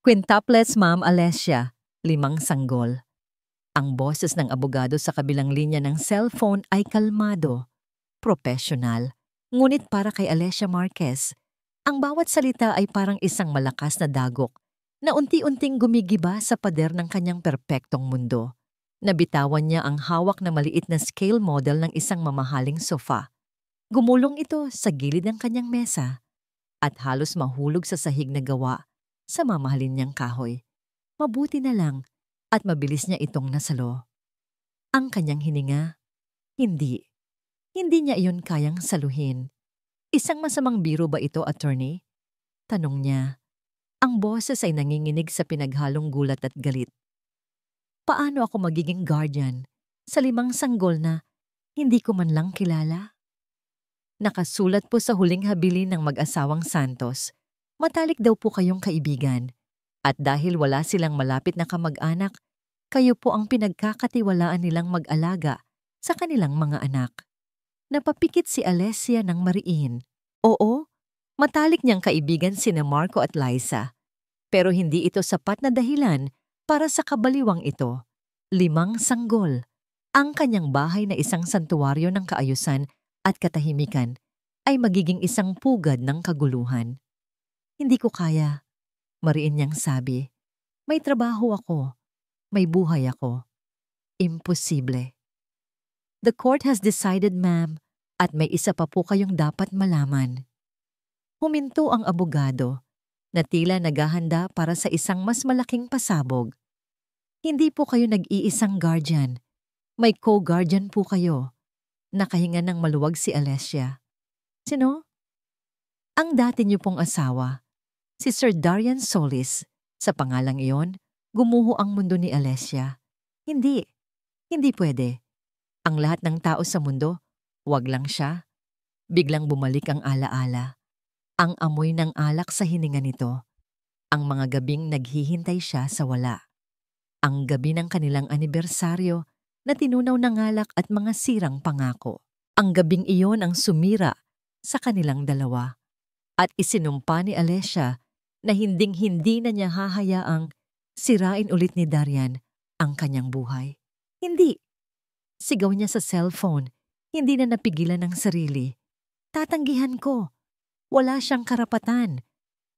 Quintuplets Ma'am Alessia, 5 sanggol. Ang boses ng abogado sa kabilang linya ng cellphone ay kalmado, professional, ngunit para kay Alessia Marquez, ang bawat salita ay parang isang malakas na dagok na unti-unting gumigiba sa pader ng kanyang perpektong mundo. Nabitawan niya ang hawak na maliit na scale model ng isang mamahaling sofa. Gumulong ito sa gilid ng kanyang mesa at halos mahulog sa sahig na gawa sa mamahalin niyang kahoy. Mabuti na lang at mabilis niya itong nasalo. Ang kanyang hininga, hindi. Hindi niya iyon kayang saluhin. Isang masamang biro ba ito, attorney? Tanong niya. Ang boses ay nanginginig sa pinaghalong gulat at galit. Paano ako magiging guardian sa 5 sanggol na hindi ko man lang kilala? Nakasulat po sa huling habilin ng mag-asawang Santos, matalik daw po kayong kaibigan. At dahil wala silang malapit na kamag-anak, kayo po ang pinagkakatiwalaan nilang mag-alaga sa kanilang mga anak. Napapikit si Alessia ng mariin. Oo, matalik niyang kaibigan sina Marco at Liza. Pero hindi ito sapat na dahilan para sa kabaliwang ito. 5 sanggol. Ang kanyang bahay na isang santuwaryo ng kaayusan at katahimikan ay magiging isang pugad ng kaguluhan. Hindi ko kaya, mariin niyang sabi. May trabaho ako. May buhay ako. Imposible. The court has decided, ma'am, at may isa pa po kayong dapat malaman. Huminto ang abogado na tila naghahanda para sa isang mas malaking pasabog. Hindi po kayo nag-iisang guardian. May co-guardian po kayo. Nakahinga ng maluwag si Alessia. Sino? Ang dati niyo pong asawa, si Sir Darian Solis. Sa pangalang iyon, gumuho ang mundo ni Alessia. Hindi pwede. Ang lahat ng tao sa mundo, wag lang siya. Biglang bumalik ang alaala. Ang amoy ng alak sa hininga nito. Ang mga gabing naghihintay siya sa wala. Ang gabi ng kanilang anibersaryo na tinunaw ng alak at mga sirang pangako. Ang gabing iyon ang sumira sa kanilang dalawa. At isinumpa ni Alessia na hinding-hindi na niya hahayaang sirain ulit ni Darian ang kanyang buhay. Hindi. Sigaw niya sa cellphone, hindi na napigilan ng sarili. Tatanggihan ko. Wala siyang karapatan.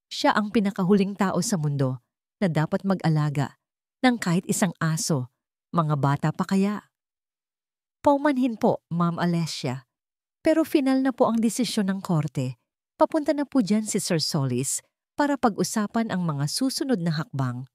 Siya ang pinakahuling tao sa mundo na dapat mag-alaga ng kahit isang aso, mga bata pa kaya. Paumanhin po, Ma'am Alessia. Pero final na po ang desisyon ng korte. Papunta na po dyan si Sir Solis para pag-usapan ang mga susunod na hakbang.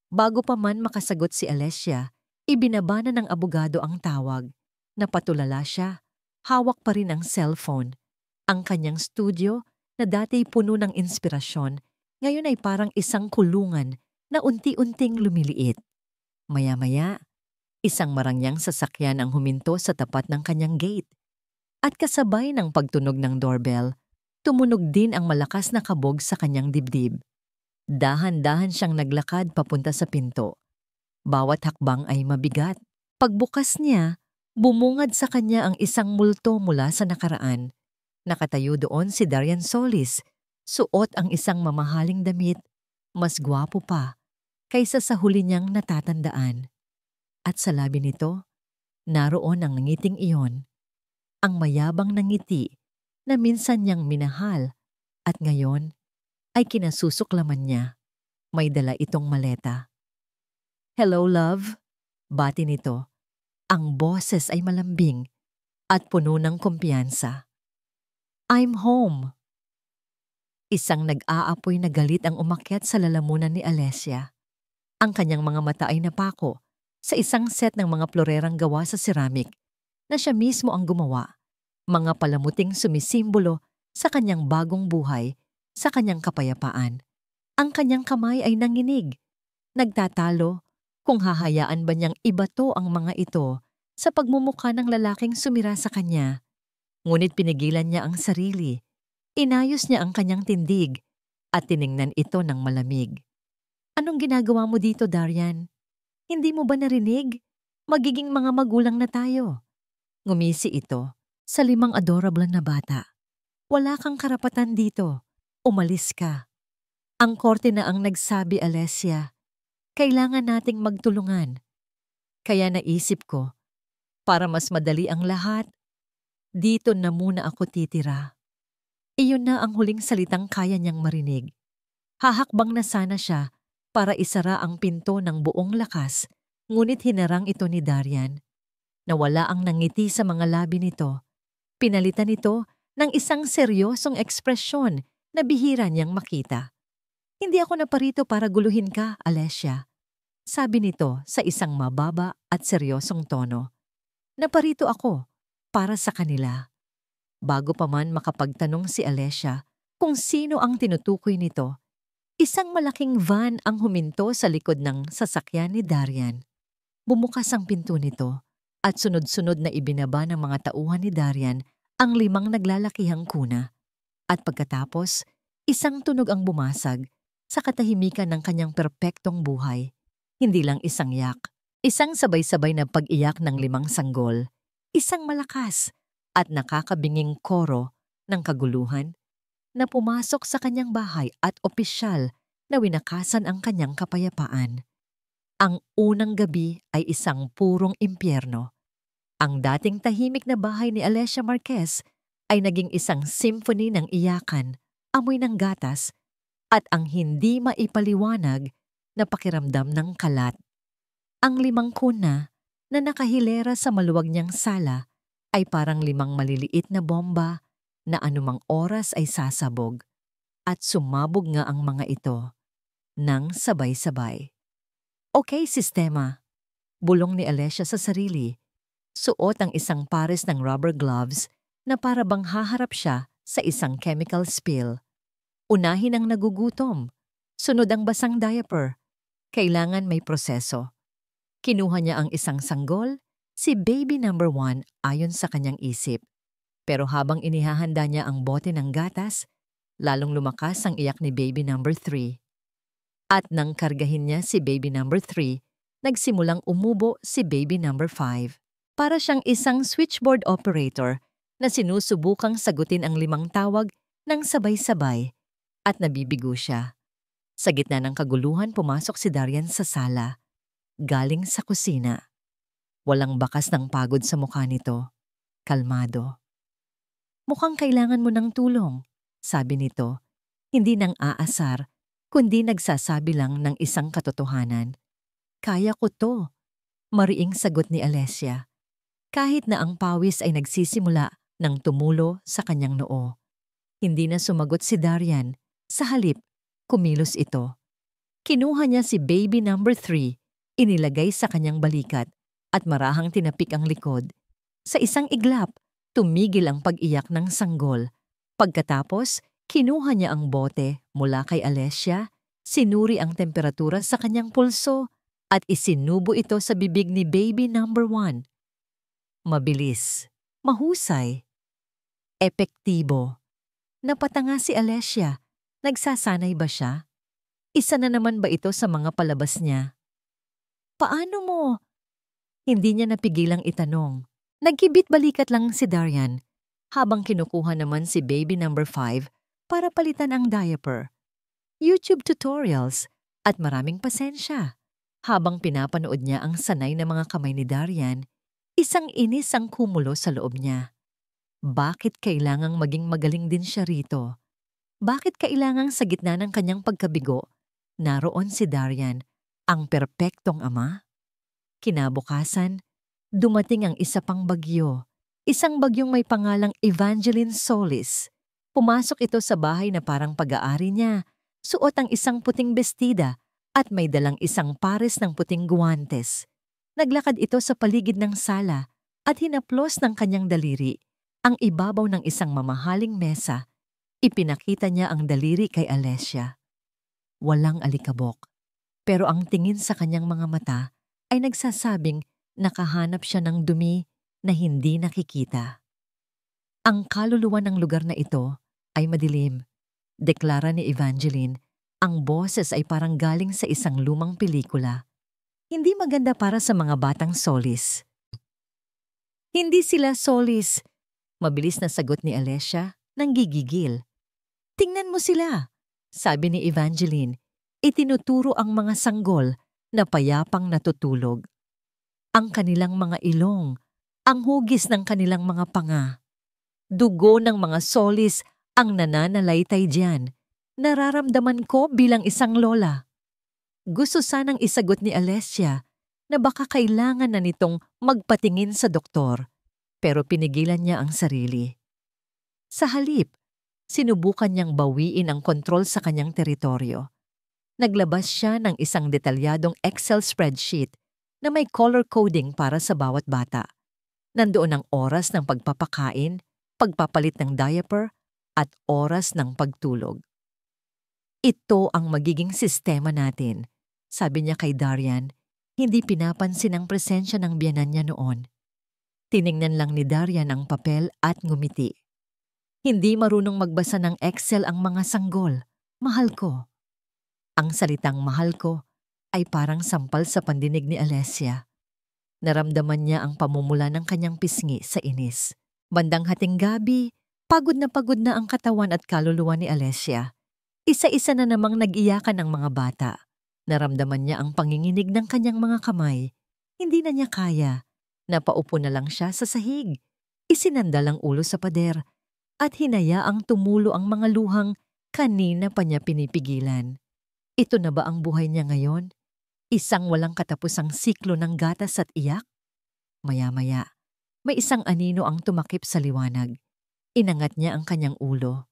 Bago pa man makasagot si Alessia, ibinaba na ng abogado ang tawag. Napatulala siya. Hawak pa rin ang cellphone. Ang kanyang studio na dati puno ng inspirasyon, ngayon ay parang isang kulungan na unti-unting lumiliit. Maya-maya, isang marangyang sasakyan ang huminto sa tapat ng kanyang gate. At kasabay ng pagtunog ng doorbell, tumunog din ang malakas na kabog sa kanyang dibdib. Dahan-dahan siyang naglakad papunta sa pinto. Bawat hakbang ay mabigat. Pagbukas niya, bumungad sa kanya ang isang multo mula sa nakaraan. Nakatayo doon si Darian Solis, suot ang isang mamahaling damit, mas gwapo pa kaysa sa huli niyang natatandaan. At sa labi nito, naroon ang ngiting iyon, ang mayabang na ngiti na minsan niyang minahal at ngayon ay kinasusuklaman niya. May dala itong maleta. Hello, love. Bati nito. Ang boses ay malambing at puno ng kumpiyansa. I'm home. Isang nag-aapoy na galit ang umakyat sa lalamunan ni Alessia. Ang kanyang mga mata ay napako sa isang set ng mga florerang gawa sa ceramic na siya mismo ang gumawa. Mga palamuting sumisimbolo sa kanyang bagong buhay, sa kanyang kapayapaan. Ang kanyang kamay ay nanginig. Nagtatalo kung hahayaan ba niyang ibato ang mga ito sa pagmumukha ng lalaking sumira sa kanya. Ngunit pinigilan niya ang sarili. Inayos niya ang kanyang tindig at tiningnan ito ng malamig. Anong ginagawa mo dito, Darian? Hindi mo ba narinig? Magiging mga magulang na tayo. Ngumisi ito sa 5 adorable na bata. Wala kang karapatan dito. Umalis ka. Ang korte na ang nagsabi, Alessia. Kailangan nating magtulungan. Kaya naisip ko, para mas madali ang lahat, dito na muna ako titira. Iyon na ang huling salitang kaya niyang marinig. Hahakbang na sana siya para isara ang pinto ng buong lakas, ngunit hinarang ito ni Darian. Nawala ang nangiti sa mga labi nito. Pinalitan ito ng isang seryosong ekspresyon na bihira niyang makita. Hindi ako naparito para guluhin ka, Alessia. Sabi nito sa isang mababa at seryosong tono. Naparito ako para sa kanila. Bago pa man makapagtanong si Alessia kung sino ang tinutukoy nito, isang malaking van ang huminto sa likod ng sasakyan ni Darian. Bumukas ang pinto nito at sunod-sunod na ibinaba ng mga tauhan ni Darian ang 5 naglalakihang kuna. At pagkatapos, isang tunog ang bumasag sa katahimikan ng kanyang perpektong buhay. Hindi lang isang yak, isang sabay-sabay na pag-iyak ng 5 sanggol, isang malakas at nakakabinging koro ng kaguluhan na pumasok sa kanyang bahay at opisyal na winakasan ang kanyang kapayapaan. Ang unang gabi ay isang purong impyerno. Ang dating tahimik na bahay ni Alessia Marquez ay naging isang symphony ng iyakan, amoy ng gatas, at ang hindi maipaliwanag na pakiramdam ng kalat. Ang 5 kuna na nakahilera sa maluwag niyang sala ay parang 5 maliliit na bomba na anumang oras ay sasabog. At sumabog nga ang mga ito nang sabay-sabay. Okay, sistema. Bulong ni Alessia sa sarili. Suot ang isang pares ng rubber gloves na para bang haharap siya sa isang chemical spill. Unahin ang nagugutom. Sunod ang basang diaper. Kailangan may proseso. Kinuha niya ang isang sanggol, si baby number 1 ayon sa kanyang isip. Pero habang inihahanda niya ang bote ng gatas, lalong lumakas ang iyak ni baby number 3. At nang kargahin niya si baby number 3, nagsimulang umubo si baby number 5. Para siyang isang switchboard operator na sinusubukang sagutin ang 5 tawag ng sabay-sabay at nabibigo siya. Sa gitna ng kaguluhan pumasok si Darian sa sala, galing sa kusina. Walang bakas ng pagod sa mukha nito, kalmado. Mukhang kailangan mo ng tulong, sabi nito, hindi nang aasar, kundi nagsasabi lang ng isang katotohanan. Kaya ko to, mariing sagot ni Alessia. Kahit na ang pawis ay nagsisimula ng tumulo sa kanyang noo. Hindi na sumagot si Darian, sa halip, kumilos ito. Kinuha niya si baby number 3, inilagay sa kanyang balikat at marahang tinapik ang likod. Sa isang iglap, tumigil ang pag-iyak ng sanggol. Pagkatapos, kinuha niya ang bote mula kay Alessia, sinuri ang temperatura sa kanyang pulso at isinubo ito sa bibig ni baby number 1. Mabilis, mahusay, epektibo. Napatanga si Alessia. Nagsasanay ba siya? Isa na naman ba ito sa mga palabas niya? Paano mo? Hindi niya napigilang itanong. Nagkibit balikat lang si Darian habang kinukuha naman si baby number 5 para palitan ang diaper. YouTube tutorials at maraming pasensya. Habang pinapanood niya ang sanay na mga kamay ni Darian, isang inis ang kumulo sa loob niya. Bakit kailangang maging magaling din siya rito? Bakit kailangang sa gitna ng kanyang pagkabigo, naroon si Darian, ang perpektong ama? Kinabukasan, dumating ang isa pang bagyo. Isang bagyong may pangalang Evangeline Solis. Pumasok ito sa bahay na parang pag-aari niya. Suot ang isang puting bestida at may dalang isang pares ng puting guwantes. Naglakad ito sa paligid ng sala at hinaplos ng kanyang daliri ang ibabaw ng isang mamahaling mesa. Ipinakita niya ang daliri kay Alessia. Walang alikabok, pero ang tingin sa kanyang mga mata ay nagsasabing nakahanap siya ng dumi na hindi nakikita. Ang kaluluwa ng lugar na ito ay madilim. Deklara ni Evangeline, ang boses ay parang galing sa isang lumang pelikula. Hindi maganda para sa mga batang Solis. Hindi sila Solis, mabilis na sagot ni Alessia nang gigigil. Tingnan mo sila. sabi ni Evangeline, itinuturo ang mga sanggol na payapang natutulog. Ang kanilang mga ilong, ang hugis ng kanilang mga panga, dugo ng mga solis ang nananalaytay diyan. Nararamdaman ko bilang isang lola. Gusto sanang isagot ni Alessia na baka kailangan na nitong magpatingin sa doktor, pero pinigilan niya ang sarili. Sa halip, sinubukan niyang bawiin ang kontrol sa kanyang teritoryo. Naglabas siya ng isang detalyadong Excel spreadsheet na may color coding para sa bawat bata. Nandoon ang oras ng pagpapakain, pagpapalit ng diaper, at oras ng pagtulog. Ito ang magiging sistema natin, sabi niya kay Darian. Hindi pinapansin ang presensya ng biyanan niya noon. Tiningnan lang ni Darian ang papel at ngumiti. Hindi marunong magbasa ng Excel ang mga sanggol. Mahal ko. Ang salitang mahal ko ay parang sampal sa pandinig ni Alessia. Naramdaman niya ang pamumula ng kanyang pisngi sa inis. Bandang hating gabi, pagod na ang katawan at kaluluwa ni Alessia. Isa-isa na namang nag-iyakan ang mga bata. Naramdaman niya ang panginginig ng kanyang mga kamay. Hindi na niya kaya. Napaupo na lang siya sa sahig. Isinandal ang ulo sa pader at hinayaang tumulo ang mga luhang kanina pa niya pinipigilan. Ito na ba ang buhay niya ngayon? Isang walang katapusang siklo ng gatas at iyak? Maya-maya, may isang anino ang tumakip sa liwanag. Inangat niya ang kanyang ulo.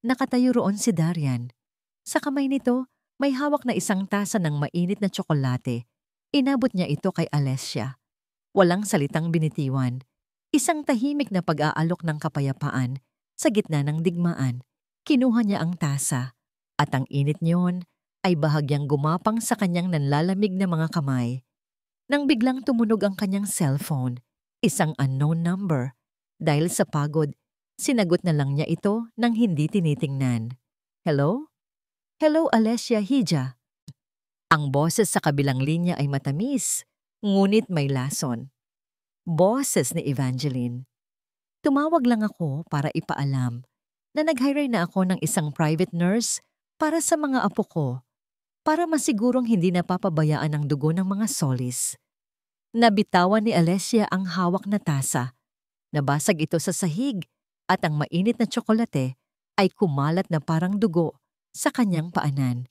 Nakatayo roon si Darian. Sa kamay nito, may hawak na isang tasa ng mainit na tsokolate. Inabot niya ito kay Alessia. Walang salitang binitiwan. Isang tahimik na pag-aalok ng kapayapaan sa gitna ng digmaan. Kinuha niya ang tasa at ang init niyon ay bahagyang gumapang sa kanyang nanlalamig na mga kamay. Nang biglang tumunog ang kanyang cellphone, isang unknown number. Dahil sa pagod, sinagot na lang niya ito nang hindi tinitingnan. Hello? Hello, Alessia Hija. Ang boses sa kabilang linya ay matamis, ngunit may lason. Boses ni Evangeline. Tumawag lang ako para ipaalam na nag-hire na ako ng isang private nurse para sa mga apo ko, para masigurong hindi napapabayaan ang dugo ng mga solis. Nabitawan ni Alessia ang hawak na tasa. Nabasag ito sa sahig at ang mainit na tsokolate ay kumalat na parang dugo sa kanyang paanan.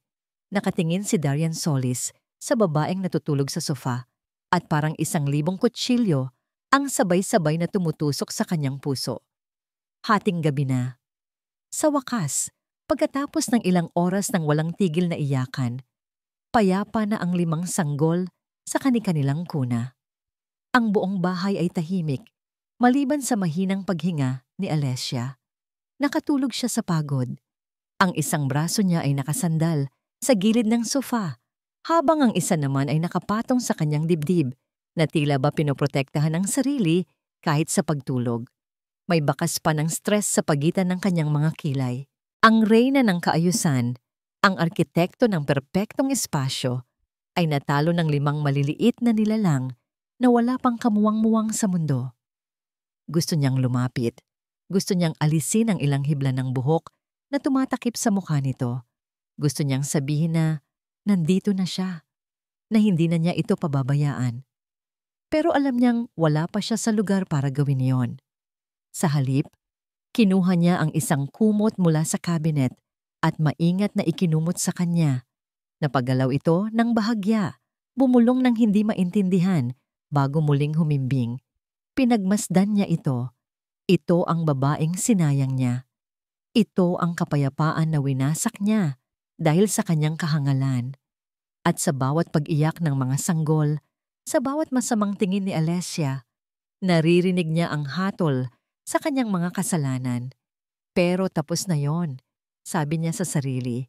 Nakatingin si Darian Solis sa babaeng natutulog sa sofa at parang 1,000 kutsilyo ang sabay-sabay na tumutusok sa kanyang puso. Hating gabi na. Sa wakas, pagkatapos ng ilang oras ng walang tigil na iyakan, payapa na ang 5 sanggol sa kani-kanilang kuna. Ang buong bahay ay tahimik, maliban sa mahinang paghinga ni Alessia. Nakatulog siya sa pagod. Ang isang braso niya ay nakasandal sa gilid ng sofa, habang ang isa naman ay nakapatong sa kanyang dibdib na tila ba pinoprotektahan ang sarili kahit sa pagtulog. May bakas pa ng stress sa pagitan ng kanyang mga kilay. Ang reyna ng kaayusan, ang arkitekto ng perpektong espasyo, ay natalo ng 5 maliliit na nilalang na wala pang kamuwang-muwang sa mundo. Gusto niyang lumapit. Gusto niyang alisin ang ilang hibla ng buhok na tumatakip sa mukha nito. Gusto niyang sabihin na nandito na siya, na hindi na niya ito pababayaan. Pero alam niyang wala pa siya sa lugar para gawin iyon. Sa halip, kinuha niya ang isang kumot mula sa cabinet at maingat na ikinumot sa kanya. Napagalaw ito ng bahagya, bumulong ng hindi maintindihan bago muling humimbing. Pinagmasdan niya ito. Ito ang babaeng sinayang niya. Ito ang kapayapaan na winasak niya dahil sa kanyang kahangalan. At sa bawat pag-iyak ng mga sanggol, sa bawat masamang tingin ni Alessia, naririnig niya ang hatol sa kanyang mga kasalanan. Pero tapos na yon, sabi niya sa sarili.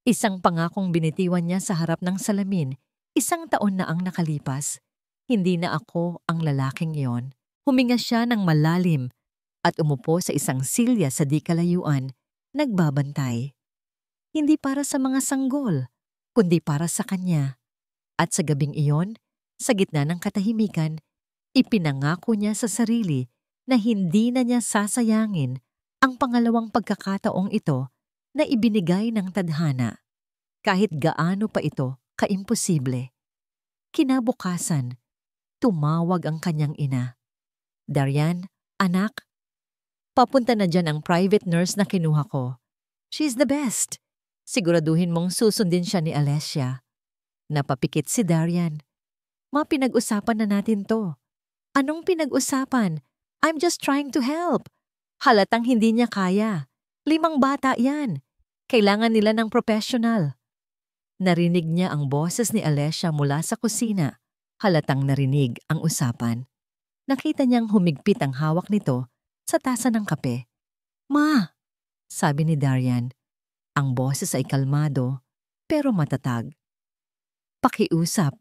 Isang pangakong binitiwan niya sa harap ng salamin, 1 taon na ang nakalipas. Hindi na ako ang lalaking iyon. Huminga siya ng malalim at umupo sa isang silya sa di kalayuan, nagbabantay. Hindi para sa mga sanggol, kundi para sa kanya. At sa gabing iyon, sa gitna ng katahimikan, ipinangako niya sa sarili na hindi na niya sasayangin ang pangalawang pagkakataong ito na ibinigay ng tadhana, kahit gaano pa ito kaimposible. Kinabukasan, tumawag ang kanyang ina. "Darian, anak, papunta na dyan ang private nurse na kinuha ko. She's the best. Siguraduhin mong susundin siya ni Alessia." Napapikit si Darian. "Mapinag-usapan na natin to." "Anong pinag-usapan? I'm just trying to help." Halatang hindi niya kaya. 5 bata yan. Kailangan nila ng professional. Narinig niya ang boses ni Alessia mula sa kusina. Halatang narinig ang usapan. Nakita niyang humigpit ang hawak nito sa tasa ng kape. "Ma," sabi ni Darian. Ang boses ay kalmado pero matatag. "Pakiusap.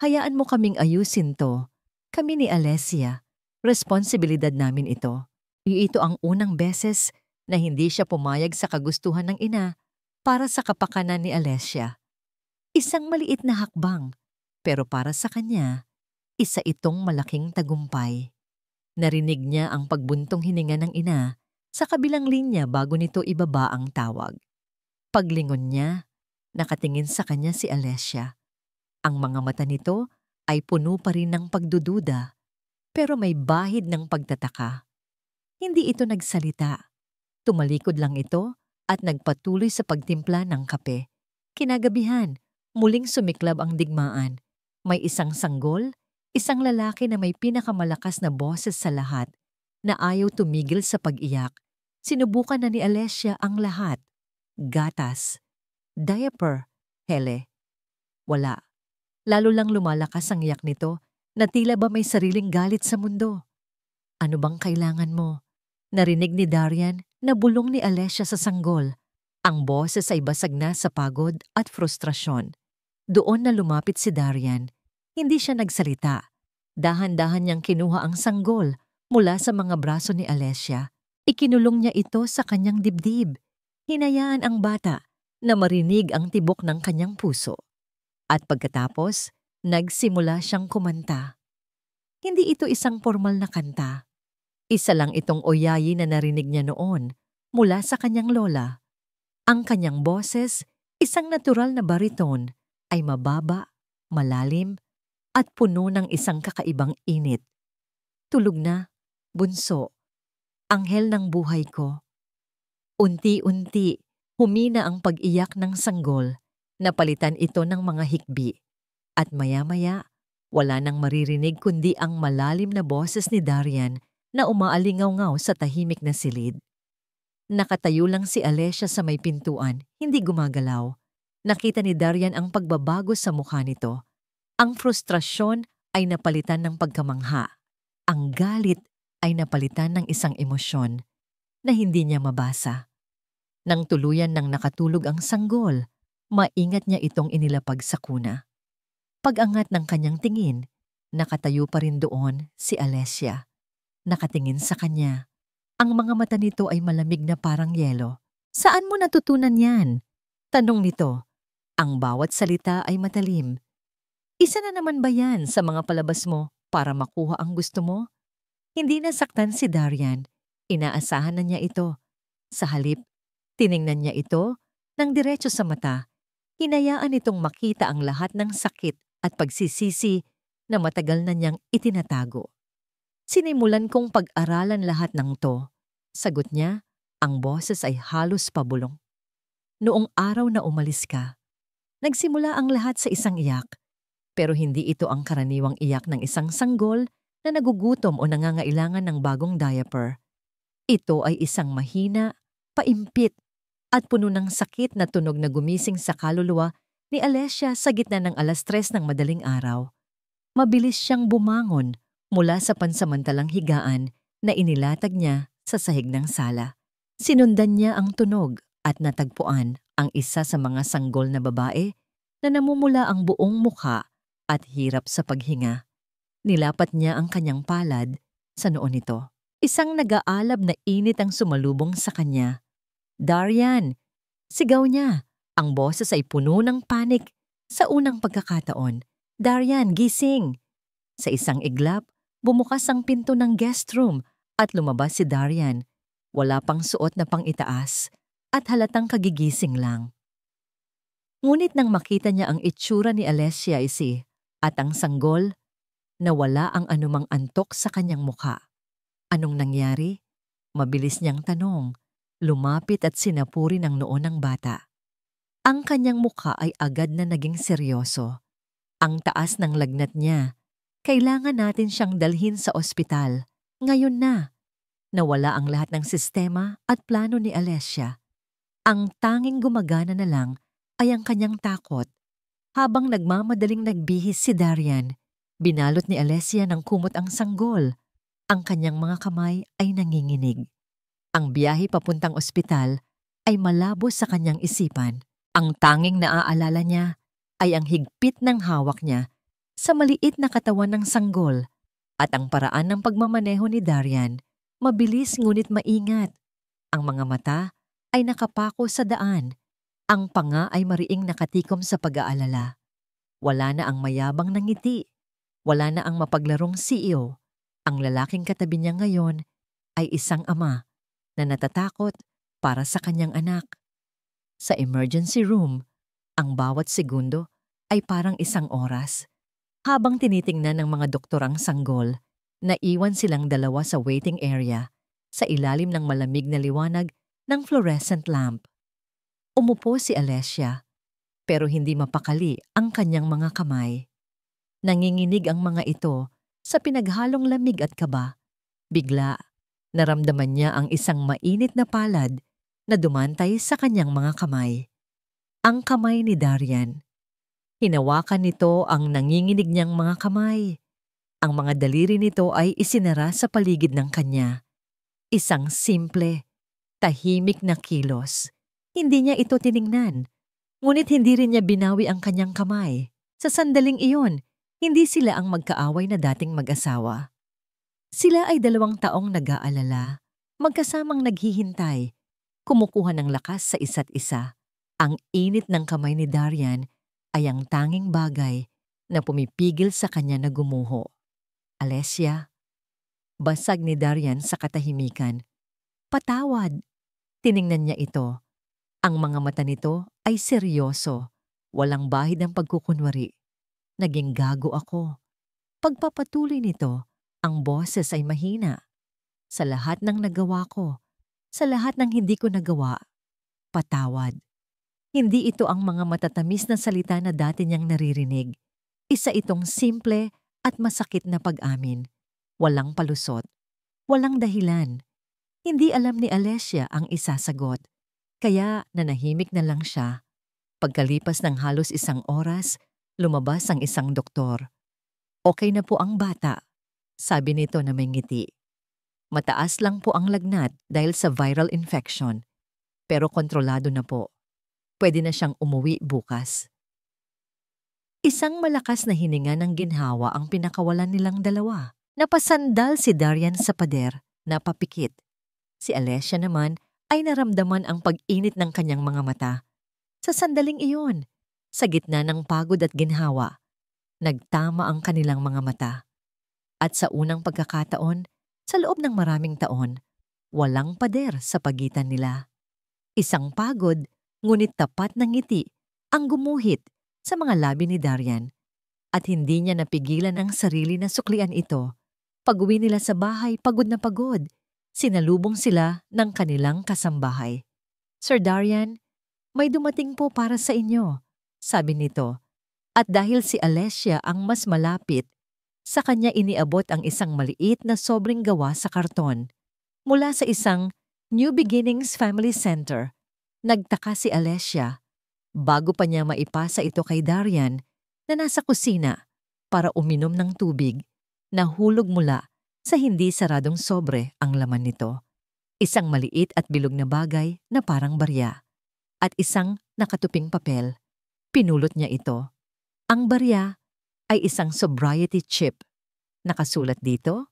Hayaan mo kaming ayusin to. Kami ni Alessia. Responsibilidad namin ito. Ito ang unang beses na hindi siya pumayag sa kagustuhan ng ina para sa kapakanan ni Alessia. Isang maliit na hakbang, pero para sa kanya, isa itong malaking tagumpay." Narinig niya ang pagbuntong hininga ng ina sa kabilang linya bago nito ibaba ang tawag. Paglingon niya, nakatingin sa kanya si Alessia. Ang mga mata nito ay puno pa rin ng pagdududa, pero may bahid ng pagtataka. Hindi ito nagsalita. Tumalikod lang ito at nagpatuloy sa pagtimpla ng kape. Kinagabihan, muling sumiklab ang digmaan. May isang sanggol, isang lalaki na may pinakamalakas na boses sa lahat, na ayaw tumigil sa pag-iyak. Sinubukan na ni Alessia ang lahat. Gatas, diaper, hele. Wala. Lalo lang lumalakas ang iyak nito na tila ba may sariling galit sa mundo. "Ano bang kailangan mo?" Narinig ni Darian na bulong ni Alessia sa sanggol. Ang boses ay basag na sa pagod at frustrasyon. Doon na lumapit si Darian. Hindi siya nagsalita. Dahan-dahan niyang kinuha ang sanggol mula sa mga braso ni Alessia. Ikinulong niya ito sa kanyang dibdib. Hinayaan ang bata na marinig ang tibok ng kanyang puso. At pagkatapos, nagsimula siyang kumanta. Hindi ito isang formal na kanta. Isa lang itong oyayi na narinig niya noon mula sa kanyang lola. Ang kanyang boses, isang natural na bariton, ay mababa, malalim, at puno ng isang kakaibang init. "Tulog na, bunso, anghel ng buhay ko." Unti-unti, humina ang pag-iyak ng sanggol. Napalitan ito ng mga hikbi. At maya-maya, wala nang maririnig kundi ang malalim na boses ni Darian na umaalingaw-ngaw sa tahimik na silid. Nakatayo lang si Alessia sa may pintuan, hindi gumagalaw. Nakita ni Darian ang pagbabago sa mukha nito. Ang frustrasyon ay napalitan ng pagkamangha. Ang galit ay napalitan ng isang emosyon na hindi niya mabasa. Nang tuluyan nang nakatulog ang sanggol, maingat niya itong inilapag sa kuna. Pag-angat ng kanyang tingin, nakatayo pa rin doon si Alessia. Nakatingin sa kanya. Ang mga mata nito ay malamig na parang yelo. "Saan mo natutunan yan?" tanong nito. Ang bawat salita ay matalim. "Isa na naman ba yan sa mga palabas mo para makuha ang gusto mo?" Hindi nasaktan si Darian. Inaasahan na niya ito. Sa halip, tiningnan niya ito ng diretso sa mata. Hinayaan itong makita ang lahat ng sakit at pagsisisi na matagal na niyang itinatago. "Sinimulan kong pag-aralan lahat ng to," sagot niya. Ang boses ay halos pabulong. "Noong araw na umalis ka, nagsimula ang lahat sa isang iyak. Pero hindi ito ang karaniwang iyak ng isang sanggol na nagugutom o nangangailangan ng bagong diaper. Ito ay isang mahina, paimpit, at puno ng sakit na tunog na gumising sa kaluluwa ni Alessia sa gitna ng 3:00 ng madaling araw. Mabilis siyang bumangon mula sa pansamantalang higaan na inilatag niya sa sahig ng sala. Sinundan niya ang tunog at natagpuan ang isa sa mga sanggol na babae na namumula ang buong mukha at hirap sa paghinga. Nilapat niya ang kanyang palad sa noo nito. Isang nag-aalab na init ang sumalubong sa kanya. "Darian!" Sigaw niya. Ang boses ay puno ng panik sa unang pagkakataon. "Darian, gising!" Sa isang iglap, bumukas ang pinto ng guest room at lumabas si Darian. Wala pang suot na pang-itaas at halatang kagigising lang. Ngunit nang makita niya ang itsura ni Alessia at ang sanggol, nawala ang anumang antok sa kanyang mukha. Anong nangyari? Mabilis niyang tanong, lumapit at sinapuri ng noo ng bata. Ang kanyang mukha ay agad na naging seryoso. Ang taas ng lagnat niya. Kailangan natin siyang dalhin sa ospital. Ngayon na. Nawala ang lahat ng sistema at plano ni Alessia. Ang tanging gumagana na lang ay ang kanyang takot. Habang nagmamadaling nagbihis si Darian, binalot ni Alessia ng kumot ang sanggol. Ang kanyang mga kamay ay nanginginig. Ang biyahe papuntang ospital ay malabo sa kanyang isipan. Ang tanging naaalala niya ay ang higpit ng hawak niya sa maliit na katawan ng sanggol at ang paraan ng pagmamaneho ni Darian, mabilis ngunit maingat. Ang mga mata ay nakapako sa daan. Ang panga ay mariing nakatikom sa pag-aalala. Wala na ang mayabang na ngiti. Wala na ang mapaglarong CEO. Ang lalaking katabi niya ngayon ay isang ama na natatakot para sa kanyang anak. Sa emergency room, ang bawat segundo ay parang isang oras. Habang tinitingnan ng mga doktor ang sanggol, naiwan silang dalawa sa waiting area sa ilalim ng malamig na liwanag ng fluorescent lamp. Umupo si Alessia, pero hindi mapakali ang kanyang mga kamay. Nanginginig ang mga ito sa pinaghalong lamig at kaba. Bigla, naramdaman niya ang isang mainit na palad na dumantay sa kanyang mga kamay. Ang kamay ni Darian. Hinawakan nito ang nanginginig niyang mga kamay. Ang mga daliri nito ay isinara sa paligid ng kanya. Isang simple, tahimik na kilos. Hindi niya ito tiningnan. Ngunit hindi rin niya binawi ang kanyang kamay. Sa sandaling iyon, hindi sila ang magkaaway na dating mag-asawa. Sila ay 2 taong nag-aalala, magkasamang naghihintay, kumukuha ng lakas sa isa't isa. Ang init ng kamay ni Darian ay ang tanging bagay na pumipigil sa kanya na gumuho. Alessia, basag ni Darian sa katahimikan. Patawad. Tiningnan niya ito. Ang mga mata nito ay seryoso, walang bahid ng pagkukunwari. Naging gago ako. Pagpapatuloy nito, ang boses ay mahina. Sa lahat ng nagawa ko, sa lahat ng hindi ko nagawa, patawad. Hindi ito ang mga matatamis na salita na dati niyang naririnig. Isa itong simple at masakit na pag-amin. Walang palusot, walang dahilan. Hindi alam ni Alessia ang isasagot. Kaya nanahimik na lang siya. Pagkalipas ng halos 1 oras, lumabas ang isang doktor. Okay na po ang bata, sabi nito na may ngiti. Mataas lang po ang lagnat dahil sa viral infection, pero kontrolado na po. Pwede na siyang umuwi bukas. Isang malakas na hininga ng ginhawa ang pinakawalan nilang dalawa. Napasandal si Darian sa pader, napapikit. Si Alessia naman ay naramdaman ang pag-init ng kanyang mga mata. Sa sandaling iyon, sa gitna ng pagod at ginhawa, nagtama ang kanilang mga mata. At sa unang pagkakataon, sa loob ng maraming taon, walang pader sa pagitan nila. Isang pagod, ngunit tapat na ngiti ang gumuhit sa mga labi ni Darian. At hindi niya napigilan ang sarili na suklian ito. Pag-uwi nila sa bahay, pagod na pagod. Sinalubong sila ng kanilang kasambahay. Sir Darian, may dumating po para sa inyo, sabi nito. At dahil si Alessia ang mas malapit, sa kanya iniabot ang isang maliit na sobrang gawa sa karton. Mula sa isang New Beginnings Family Center, nagtaka si Alessia. Bago pa niya maipasa ito kay Darian, na nasa kusina para uminom ng tubig, nahulog mula sa hindi saradong sobre ang laman nito. Isang maliit at bilog na bagay na parang barya. At isang nakatuping papel. Pinulot niya ito. Ang barya ay isang sobriety chip. Nakasulat dito,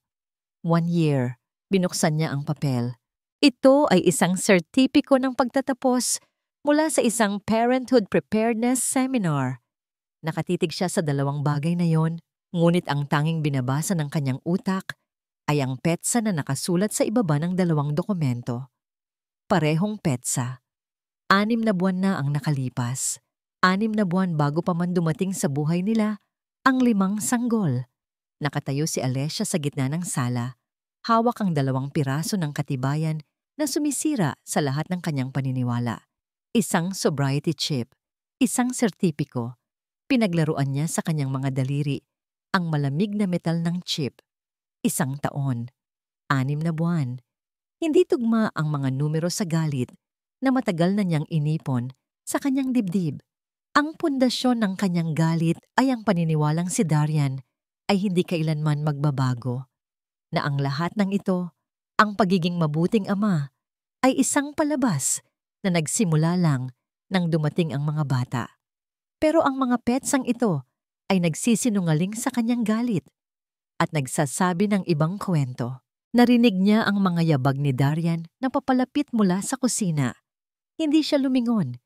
1 year. Binuksan niya ang papel. Ito ay isang sertipiko ng pagtatapos mula sa isang parenthood preparedness seminar. Nakatitig siya sa 2 bagay na yon, ngunit ang tanging binabasa ng kanyang utak ay ang petsa na nakasulat sa ibaba ng 2 dokumento. Parehong petsa. 6 na buwan na ang nakalipas. 6 na buwan bago pa man dumating sa buhay nila ang 5 sanggol. Nakatayo si Alessia sa gitna ng sala. Hawak ang 2 piraso ng katibayan na sumisira sa lahat ng kanyang paniniwala. Isang sobriety chip, isang sertipiko. Pinaglaruan niya sa kanyang mga daliri ang malamig na metal ng chip. 1 taon, 6 na buwan. Hindi tugma ang mga numero sa galit na matagal na niyang inipon sa kanyang dibdib. Ang pundasyon ng kanyang galit ay ang paniniwalang si Darian ay hindi kailanman magbabago. Na ang lahat ng ito, ang pagiging mabuting ama, ay isang palabas na nagsimula lang nang dumating ang mga bata. Pero ang mga petsang ito ay nagsisinungaling sa kanyang galit at nagsasabi ng ibang kwento. Narinig niya ang mga yabag ni Darian na papalapit mula sa kusina. Hindi siya lumingon.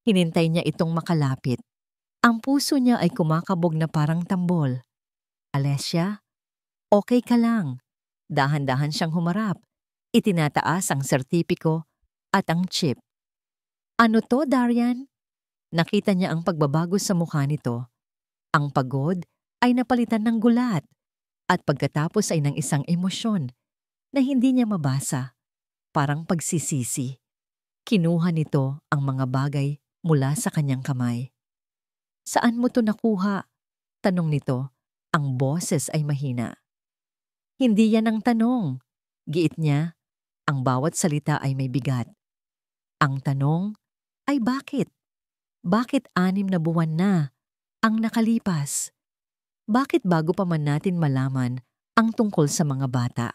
Hinintay niya itong makalapit. Ang puso niya ay kumakabog na parang tambol. Alessia, okay ka lang. Dahan-dahan siyang humarap. Itinataas ang sertipiko at ang chip. Ano to, Darian? Nakita niya ang pagbabago sa mukha nito. Ang pagod ay napalitan ng gulat at pagkatapos ay ng isang emosyon na hindi niya mabasa, parang pagsisisi. Kinuha nito ang mga bagay mula sa kanyang kamay. Saan mo to nakuha? Tanong nito. Ang boses ay mahina. Hindi yan ang tanong. Giit niya, ang bawat salita ay may bigat. Ang tanong ay bakit? Bakit 6 na buwan na ang nakalipas? Bakit bago pa man natin malaman ang tungkol sa mga bata?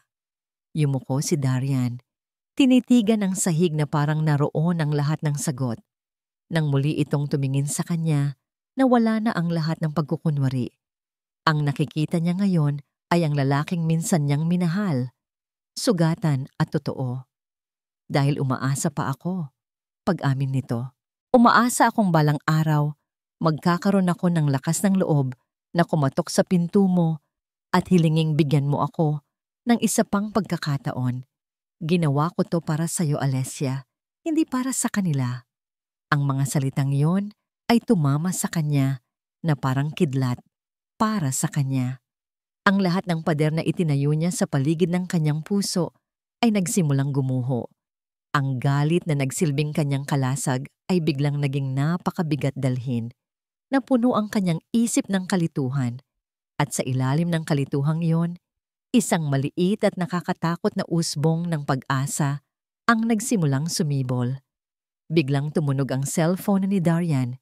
Yumuko si Darian. Tinitigan ang sahig na parang naroon ang lahat ng sagot. Nang muli itong tumingin sa kanya, nawala na ang lahat ng pagkukunwari. Ang nakikita niya ngayon ay ang lalaking minsan niyang minahal. Sugatan at totoo. Dahil umaasa pa ako, pag-amin nito. Umaasa akong balang araw, magkakaroon ako ng lakas ng loob na kumatok sa pinto mo at hilinging bigyan mo ako ng isa pang pagkakataon. Ginawa ko to para sa'yo, Alessia, hindi para sa kanila. Ang mga salitang yon ay tumama sa kanya na parang kidlat para sa kanya. Ang lahat ng pader na itinayo niya sa paligid ng kanyang puso ay nagsimulang gumuho. Ang galit na nagsilbing kanyang kalasag ay biglang naging napakabigat dalhin, na puno ang kanyang isip ng kalituhan. At sa ilalim ng kalituhang iyon, isang maliit at nakakatakot na usbong ng pag-asa ang nagsimulang sumibol. Biglang tumunog ang cellphone ni Darian.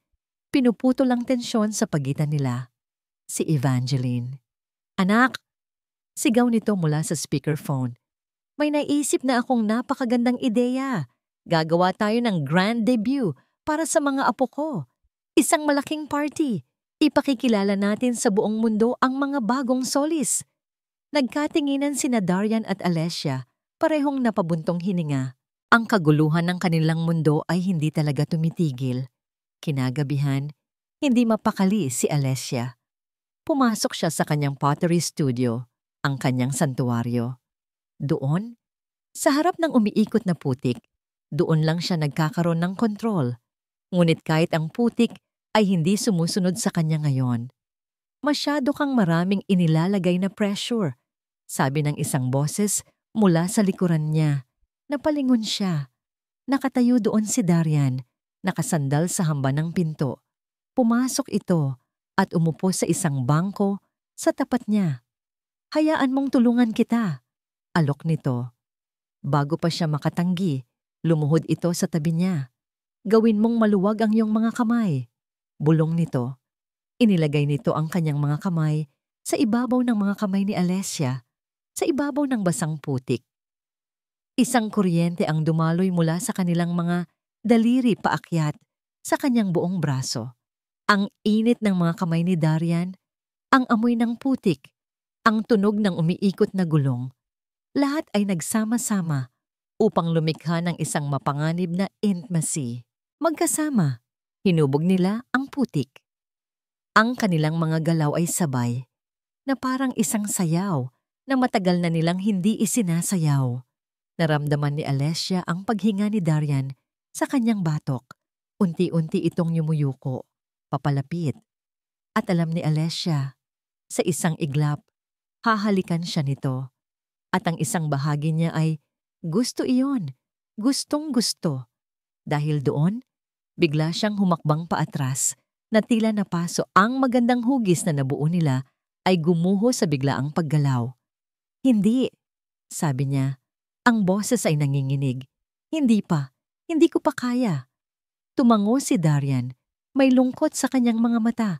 Pinuputol ang tensyon sa pagitan nila. Si Evangeline. Anak! Sigaw nito mula sa speakerphone. May naisip na akong napakagandang ideya. Gagawa tayo ng grand debut para sa mga apo ko. Isang malaking party. Ipakikilala natin sa buong mundo ang mga bagong solis. Nagkatinginan sina Darian at Alessia, parehong napabuntong hininga. Ang kaguluhan ng kanilang mundo ay hindi talaga tumitigil. Kinagabihan, hindi mapakali si Alessia. Pumasok siya sa kanyang pottery studio, ang kanyang santuwaryo. Doon, sa harap ng umiikot na putik, doon lang siya nagkakaroon ng kontrol. Ngunit kahit ang putik ay hindi sumusunod sa kanya ngayon. Masyado kang maraming inilalagay na pressure, sabi ng isang boses mula sa likuran niya. Napalingon siya. Nakatayo doon si Darian, nakasandal sa hamba ng pinto. Pumasok ito at umupo sa isang bangko sa tapat niya. Hayaan mong tulungan kita. Alok nito. Bago pa siya makatanggi, lumuhod ito sa tabi niya. Gawin mong maluwag ang iyong mga kamay. Bulong nito. Inilagay nito ang kanyang mga kamay sa ibabaw ng mga kamay ni Alessia, sa ibabaw ng basang putik. Isang kuryente ang dumaloy mula sa kanilang mga daliri paakyat sa kanyang buong braso. Ang init ng mga kamay ni Darian, ang amoy ng putik, ang tunog ng umiikot na gulong. Lahat ay nagsama-sama upang lumikha ng isang mapanganib na intimacy. Magkasama, hinubog nila ang putik. Ang kanilang mga galaw ay sabay, na parang isang sayaw na matagal na nilang hindi isinasayaw. Naramdaman ni Alessia ang paghinga ni Darian Sa kanyang batok, unti-unti itong yumuyuko, papalapit. At alam ni Alessia, sa isang iglap, hahalikan siya nito. At ang isang bahagi niya ay, gusto iyon, gustong gusto. Dahil doon, bigla siyang humakbang paatras na tila napaso ang magandang hugis na nabuo nila ay gumuho sa biglaang paggalaw. Hindi, sabi niya. Ang boses ay nanginginig. Hindi pa, hindi ko pa kaya. Tumango si Darian, may lungkot sa kanyang mga mata,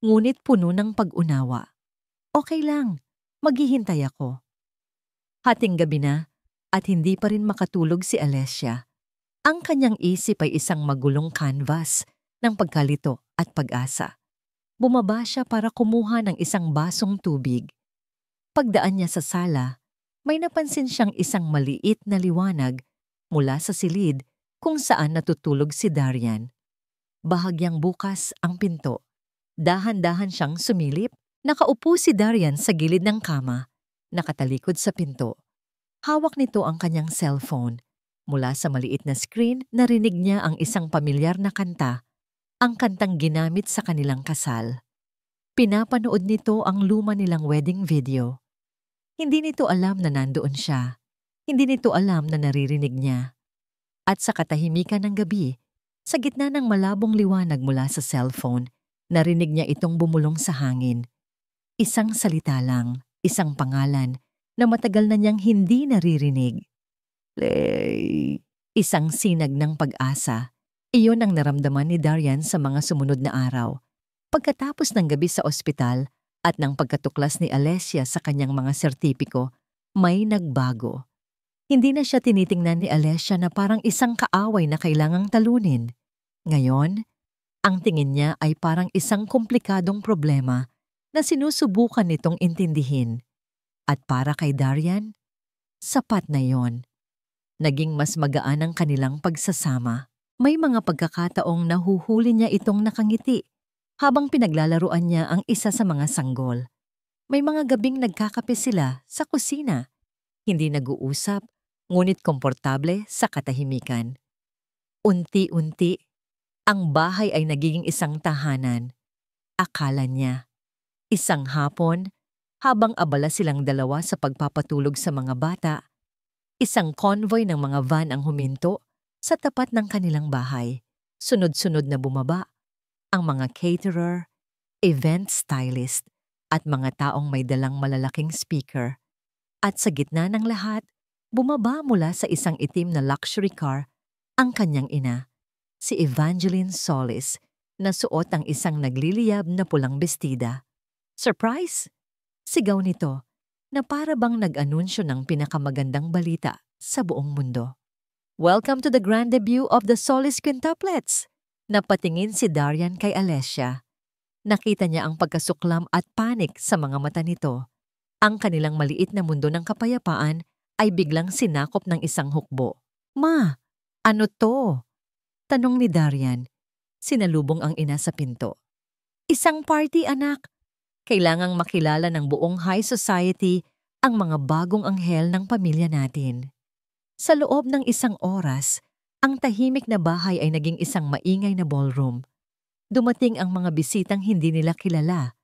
ngunit puno ng pag-unawa. Okay lang, maghihintay ako. Hating gabi na at hindi pa rin makatulog si Alessia. Ang kanyang isip ay isang magulong canvas ng pagkalito at pag-asa. Bumaba siya para kumuha ng isang basong tubig. Pagdaan niya sa sala, may napansin siyang isang maliit na liwanag mula sa silid kung saan natutulog si Darian. Bahagyang bukas ang pinto. Dahan-dahan siyang sumilip. Nakaupo si Darian sa gilid ng kama, nakatalikod sa pinto. Hawak nito ang kanyang cellphone. Mula sa maliit na screen, narinig niya ang isang pamilyar na kanta, ang kantang ginamit sa kanilang kasal. Pinapanood nito ang luma nilang wedding video. Hindi nito alam na nandoon siya. Hindi nito alam na naririnig niya. At sa katahimikan ng gabi, sa gitna ng malabong liwanag mula sa cellphone, narinig niya itong bumulong sa hangin. Isang salita lang, isang pangalan na matagal na niyang hindi naririnig. Lay. Isang sinag ng pag-asa. Iyon ang naramdaman ni Darian sa mga sumunod na araw. Pagkatapos ng gabi sa ospital at ng pagkatuklas ni Alessia sa kanyang mga sertipiko, may nagbago. Hindi na siya tinitingnan ni Alessia na parang isang kaaway na kailangang talunin. Ngayon, ang tingin niya ay parang isang komplikadong problema na sinusubukan nitong intindihin. At para kay Darian, sapat na yon. Naging mas magaan ang kanilang pagsasama. May mga pagkakataong nahuhuli niya itong nakangiti habang pinaglalaruan niya ang isa sa mga sanggol. May mga gabing nagkakape sila sa kusina. Hindi nag-uusap, ngunit komportable sa katahimikan. Unti-unti, ang bahay ay nagiging isang tahanan. Akala niya. Isang hapon, habang abala silang dalawa sa pagpapatulog sa mga bata, isang convoy ng mga van ang huminto sa tapat ng kanilang bahay. Sunod-sunod na bumaba ang mga caterer, event stylist, at mga taong may dalang malalaking speaker. At sa gitna ng lahat, bumaba mula sa isang itim na luxury car ang kanyang ina, si Evangeline Solis, na suot ang isang nagliliyab na pulang bestida. Surprise! Sigaw nito na para bang nag-anunsyo ng pinakamagandang balita sa buong mundo. Welcome to the grand debut of the Solis Quintuplets! Napatingin si Darian kay Alessia. Nakita niya ang pagkasuklam at panik sa mga mata nito. Ang kanilang maliit na mundo ng kapayapaan ay biglang sinakop ng isang hukbo. Ma, ano to? Tanong ni Darian. Sinalubong ang ina sa pinto. Isang party, anak. Kailangang makilala ng buong high society ang mga bagong anghel ng pamilya natin. Sa loob ng isang oras, ang tahimik na bahay ay naging isang maingay na ballroom. Dumating ang mga bisitang hindi nila kilala.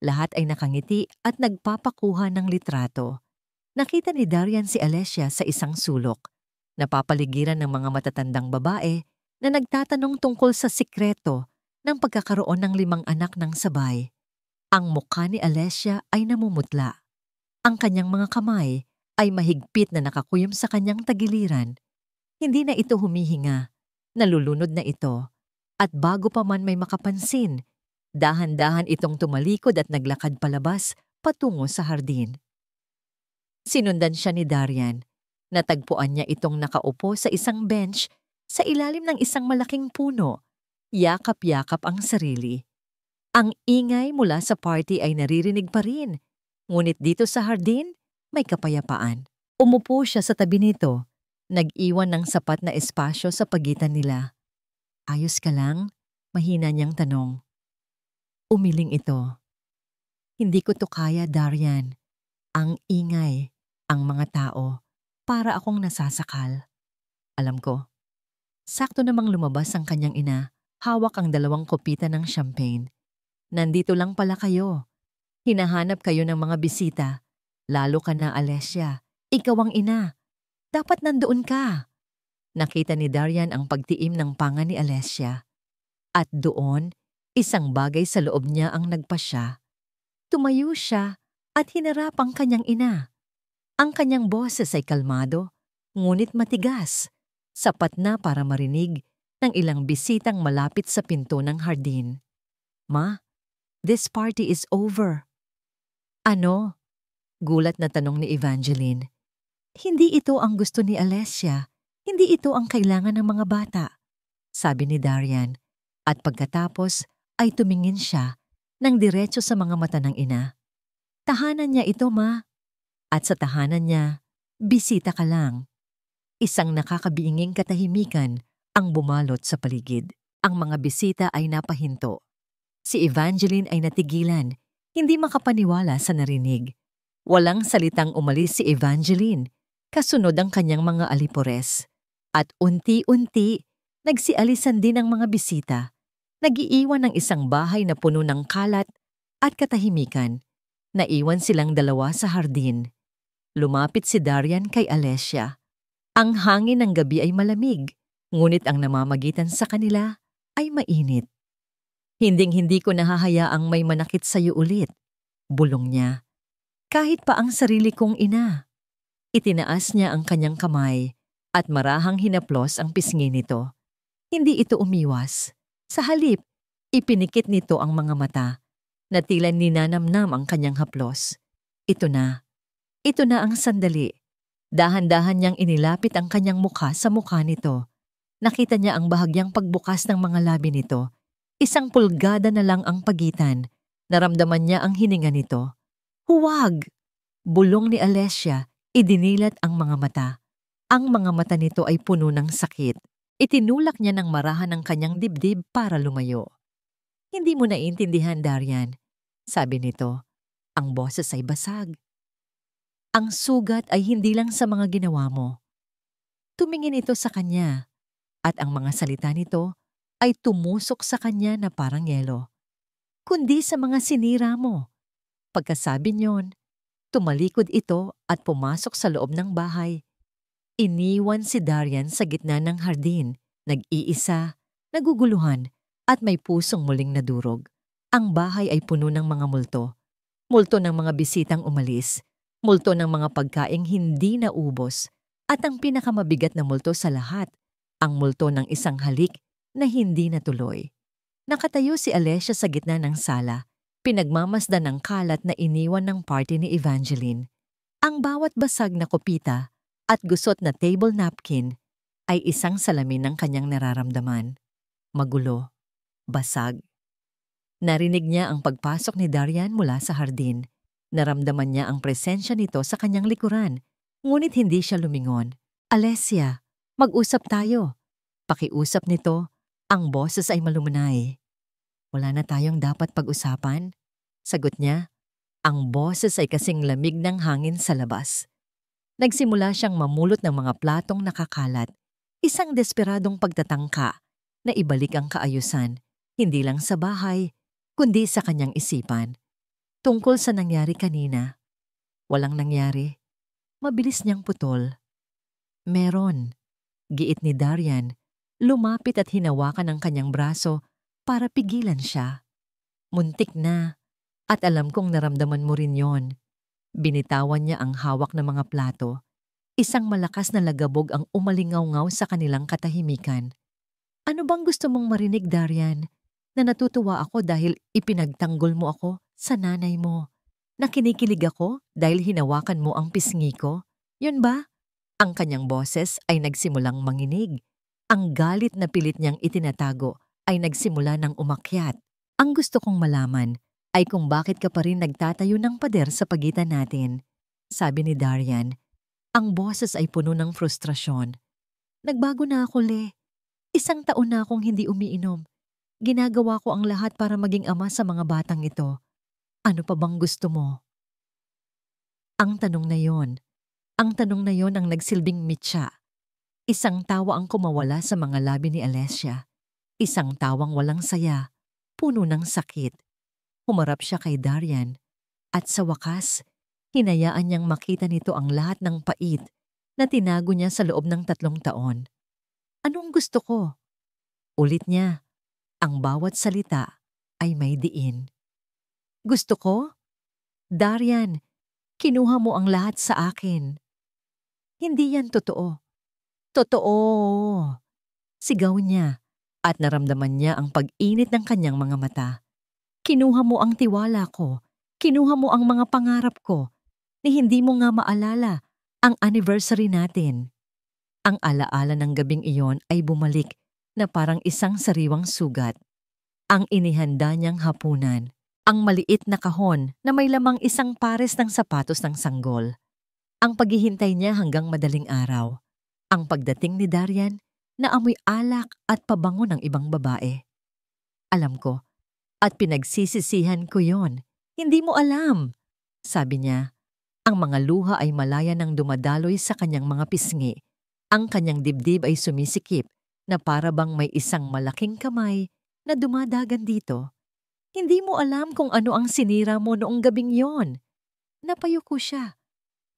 Lahat ay nakangiti at nagpapakuha ng litrato. Nakita ni Darian si Alessia sa isang sulok. Napapaligiran ng mga matatandang babae na nagtatanong tungkol sa sikreto ng pagkakaroon ng 5 anak ng sabay. Ang mukha ni Alessia ay namumutla. Ang kanyang mga kamay ay mahigpit na nakakuyom sa kanyang tagiliran. Hindi na ito humihinga, nalulunod na ito. At bago pa man may makapansin, dahan-dahan itong tumalikod at naglakad palabas patungo sa hardin. Sinundan siya ni Darian. Natagpuan niya itong nakaupo sa isang bench sa ilalim ng isang malaking puno. Yakap-yakap ang sarili. Ang ingay mula sa party ay naririnig pa rin. Ngunit dito sa hardin, may kapayapaan. Umupo siya sa tabi nito. Nag-iwan ng sapat na espasyo sa pagitan nila. Ayos ka lang? Mahina niyang tanong. Umiling ito. Hindi ko to kaya, Darian. Ang ingay, ang mga tao, para akong nasasakal. Alam ko. Sakto namang lumabas ang kanyang ina, hawak ang 2 kopita ng champagne. Nandito lang pala kayo. Hinahanap kayo ng mga bisita. Lalo ka na, Alessia. Ikaw ang ina. Dapat nandoon ka. Nakita ni Darian ang pagtiim ng panga ni Alessia. At doon, isang bagay sa loob niya ang nagpasya. Tumayo siya at hinarap ang kanyang ina. Ang kanyang boses ay kalmado, ngunit matigas. Sapat na para marinig ng ilang bisitang malapit sa pinto ng hardin. Ma, this party is over. Ano? Gulat na tanong ni Evangeline. Hindi ito ang gusto ni Alessia. Hindi ito ang kailangan ng mga bata, sabi ni Darian. At pagkatapos ay tumingin siya ng diretso sa mga mata ng ina. Tahanan niya ito, ma. At sa tahanan niya, bisita ka lang. Isang nakakabiinging katahimikan ang bumalot sa paligid. Ang mga bisita ay napahinto. Si Evangeline ay natigilan, hindi makapaniwala sa narinig. Walang salitang umalis si Evangeline, kasunod ang kanyang mga alipores. At unti-unti, nagsialisan din ang mga bisita. Nag-iiwan ng isang bahay na puno ng kalat at katahimikan. Naiwan silang 2 sa hardin. Lumapit si Darian kay Alessia. Ang hangin ng gabi ay malamig, ngunit ang namamagitan sa kanila ay mainit. Hinding-hindi ko nahahayaang may manakit sa iyo ulit, bulong niya. Kahit pa ang sarili kong ina. Itinaas niya ang kanyang kamay at marahang hinaplos ang pisngi nito. Hindi ito umiwas. Sa halip, ipinikit nito ang mga mata na tila ninanamnam ang kanyang haplos. Ito na ang sandali. Dahan-dahan niyang inilapit ang kanyang mukha sa mukha nito. Nakita niya ang bahagyang pagbukas ng mga labi nito. 1 pulgada na lang ang pagitan. Naramdaman niya ang hininga nito. Huwag! Bulong ni Alessia, idinilat ang mga mata. Ang mga mata nito ay puno ng sakit. Itinulak niya ng marahan ang kanyang dibdib para lumayo. Hindi mo naiintindihan, Darian, sabi nito. Ang boses ay basag. Ang sugat ay hindi lang sa mga ginawa mo. Tumingin ito sa kanya, at ang mga salita nito ay tumusok sa kanya na parang yelo. Kundi sa mga sinira mo. Pagkasabi niyon, tumalikod ito at pumasok sa loob ng bahay. Iniwan si Darian sa gitna ng hardin, nag-iisa, naguguluhan, at may pusong muling nadurog. Ang bahay ay puno ng mga multo. Multo ng mga bisitang umalis, multo ng mga pagkaing hindi naubos, at ang pinakamabigat na multo sa lahat, ang multo ng isang halik na hindi natuloy. Nakatayo si Alessia sa gitna ng sala, pinagmamasdan ng kalat na iniwan ng party ni Evangeline. Ang bawat basag na kopita at gusot na table napkin ay isang salamin ng kanyang nararamdaman. Magulo, basag. Narinig niya ang pagpasok ni Darian mula sa hardin. Naramdaman niya ang presensya nito sa kanyang likuran, ngunit hindi siya lumingon. Alessia, mag-usap tayo. Pakiusap nito, ang boses ay malumanay. Wala na tayong dapat pag-usapan, sagot niya. Ang boses ay kasing lamig ng hangin sa labas. Nagsimula siyang mamulot ng mga platong nakakalat, isang desperadong pagtatangka na ibalik ang kaayusan, hindi lang sa bahay, kundi sa kanyang isipan. Tungkol sa nangyari kanina, walang nangyari. Mabilis niyang putol. Meron, giit ni Darian, lumapit at hinawakan ang kanyang braso para pigilan siya. Muntik na, at alam kong naramdaman mo rin yon. Binitawan niya ang hawak ng mga plato. Isang malakas na lagabog ang umalingaw-ngaw sa kanilang katahimikan. Ano bang gusto mong marinig, Darian? Na natutuwa ako dahil ipinagtanggol mo ako sa nanay mo. Na kinikilig ako dahil hinawakan mo ang pisngi ko. Yun ba? Ang kanyang boses ay nagsimulang manginig. Ang galit na pilit niyang itinatago ay nagsimula ng umakyat. Ang gusto kong malaman ay kung bakit ka pa rin nagtatayo ng pader sa pagitan natin, sabi ni Darian. Ang boses ay puno ng frustrasyon. Nagbago na ako, Le. 1 taon na akong hindi umiinom. Ginagawa ko ang lahat para maging ama sa mga batang ito. Ano pa bang gusto mo? Ang tanong na yon ang nagsilbing mitya. Isang tawa ang kumawala sa mga labi ni Alessia. Isang tawang walang saya, puno ng sakit. Humarap siya kay Darian at sa wakas, hinayaan niyang makita nito ang lahat ng pait na tinago niya sa loob ng 3 taon. Anong gusto ko? Ulit niya, ang bawat salita ay may diin. Gusto ko? Darian, kinuha mo ang lahat sa akin. Hindi yan totoo. Totoo! Sigaw niya at naramdaman niya ang pag-init ng kanyang mga mata. Kinuha mo ang tiwala ko. Kinuha mo ang mga pangarap ko. Ni hindi mo nga maalala ang anniversary natin. Ang alaala ng gabing iyon ay bumalik na parang isang sariwang sugat. Ang inihanda niyang hapunan. Ang maliit na kahon na may lamang isang pares ng sapatos ng sanggol. Ang paghihintay niya hanggang madaling araw. Ang pagdating ni Darian na amoy alak at pabango ng ibang babae. Alam ko, at pinagsisisihan ko yon. Hindi mo alam, sabi niya. Ang mga luha ay malaya nang dumadaloy sa kanyang mga pisngi. Ang kanyang dibdib ay sumisikip na para bang may isang malaking kamay na dumadagan dito. Hindi mo alam kung ano ang sinira mo noong gabing yon. Napayuko siya.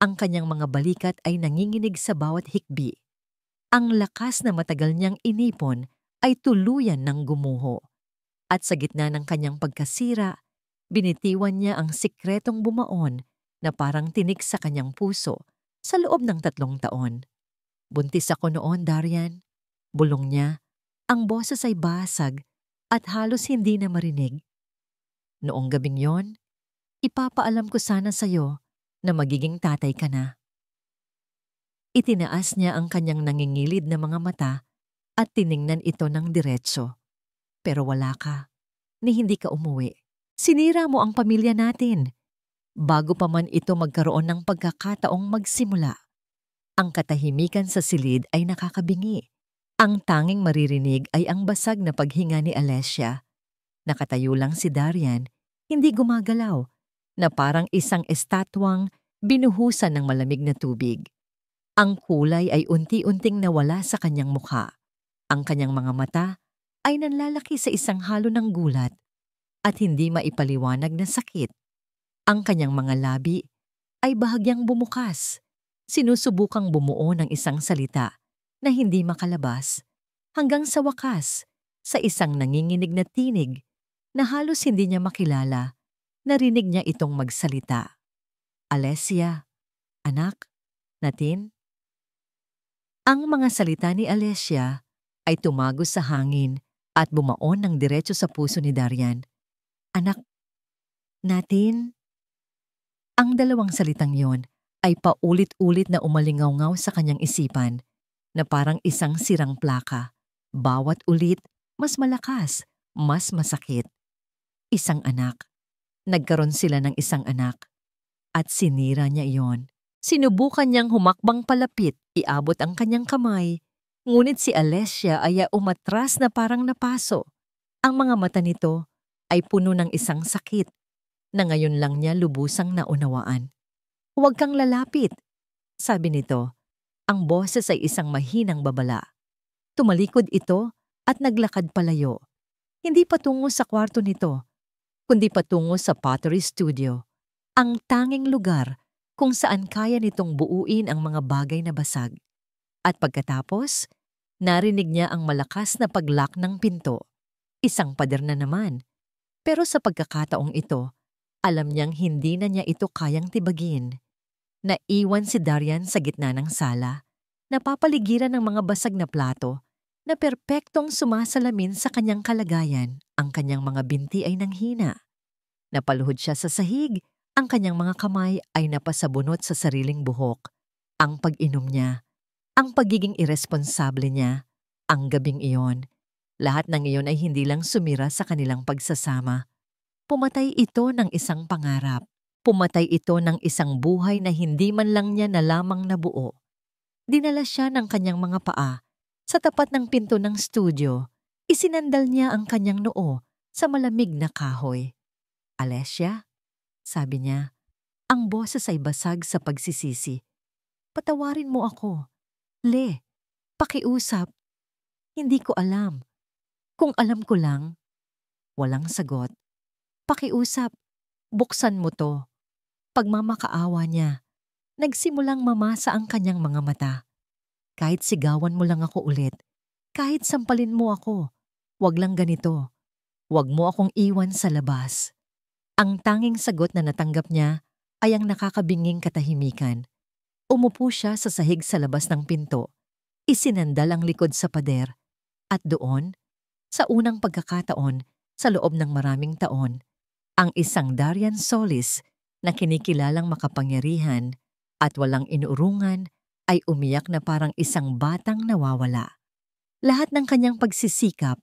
Ang kanyang mga balikat ay nanginginig sa bawat hikbi. Ang lakas na matagal niyang inipon ay tuluyan ng gumuho. At sa gitna ng kanyang pagkasira, binitiwan niya ang sikretong bumaon na parang tinik sa kanyang puso sa loob ng 3 taon. Buntis ako noon, Darian. Bulong niya. Ang boses ay basag at halos hindi na marinig. Noong gabing yon, ipapaalam ko sana sa'yo na magiging tatay ka na. Itinaas niya ang kanyang nangingilid na mga mata at tiningnan ito ng diretso. Pero wala ka, ni hindi ka umuwi. Sinira mo ang pamilya natin. Bago pa man ito magkaroon ng pagkakataong magsimula. Ang katahimikan sa silid ay nakakabingi. Ang tanging maririnig ay ang basag na paghinga ni Alessia. Nakatayo lang si Darian, hindi gumagalaw, na parang isang estatwang binuhusan ng malamig na tubig. Ang kulay ay unti-unting nawala sa kanyang mukha. Ang kanyang mga mata ay nanlalaki sa isang halo ng gulat at hindi maipaliwanag na sakit. Ang kanyang mga labi ay bahagyang bumukas, sinusubukang bumuo ng isang salita na hindi makalabas, hanggang sa wakas, sa isang nanginginig na tinig na halos hindi niya makilala, narinig niya itong magsalita. Alessia, anak, natin? Ang mga salita ni Alessia ay tumagos sa hangin at bumaon ng diretso sa puso ni Darian. Anak, natin? Ang dalawang salitang yon ay paulit-ulit na umalingaw-ngaw sa kanyang isipan na parang isang sirang plaka. Bawat ulit, mas malakas, mas masakit. Isang anak. Nagkaroon sila ng isang anak. At sinira niya iyon. Sinubukan niyang humakbang palapit, iabot ang kanyang kamay. Ngunit si Alessia ay umatras na parang napaso. Ang mga mata nito ay puno ng isang sakit na ngayon lang niya lubusang naunawaan. Huwag kang lalapit, sabi nito. Ang boses ay isang mahinang babala. Tumalikod ito at naglakad palayo. Hindi patungo sa kwarto nito, kundi patungo sa pottery studio, ang tanging lugar kung saan kaya nitong buuin ang mga bagay na basag. At pagkatapos, narinig niya ang malakas na paglock ng pinto. Isang pader na naman. Pero sa pagkakataong ito, alam niyang hindi na niya ito kayang tibagin. Naiwan si Darian sa gitna ng sala, napapaligiran ng mga basag na plato, na perpektong sumasalamin sa kanyang kalagayan. Ang kanyang mga binti ay nanghina. Napaluhod siya sa sahig, ang kanyang mga kamay ay napasabunot sa sariling buhok. Ang pag-inom niya, ang pagiging iresponsable niya, ang gabing iyon. Lahat ng iyon ay hindi lang sumira sa kanilang pagsasama. Pumatay ito ng isang pangarap. Pumatay ito ng isang buhay na hindi man lang niya na lamang nabuo. Dinala siya ng kanyang mga paa. Sa tapat ng pinto ng studio, isinandal niya ang kanyang noo sa malamig na kahoy. Alessia, sabi niya, ang boses ay basag sa pagsisisi. Patawarin mo ako. Le, Pakiusap, hindi ko alam. Kung alam ko lang, walang sagot. Pakiusap, buksan mo to. Pagmamakaawa niya, nagsimulang mamasa ang kanyang mga mata. Kahit sigawan mo lang ako ulit, kahit sampalin mo ako, wag lang ganito. Wag mo akong iwan sa labas. Ang tanging sagot na natanggap niya ay ang nakakabinging katahimikan. Umupo siya sa sahig sa labas ng pinto, isinandal ang likod sa pader, at doon, sa unang pagkakataon, sa loob ng maraming taon, ang isang Darian Solis na kinikilalang makapangyarihan at walang inuurungan ay umiyak na parang isang batang nawawala. Lahat ng kanyang pagsisikap,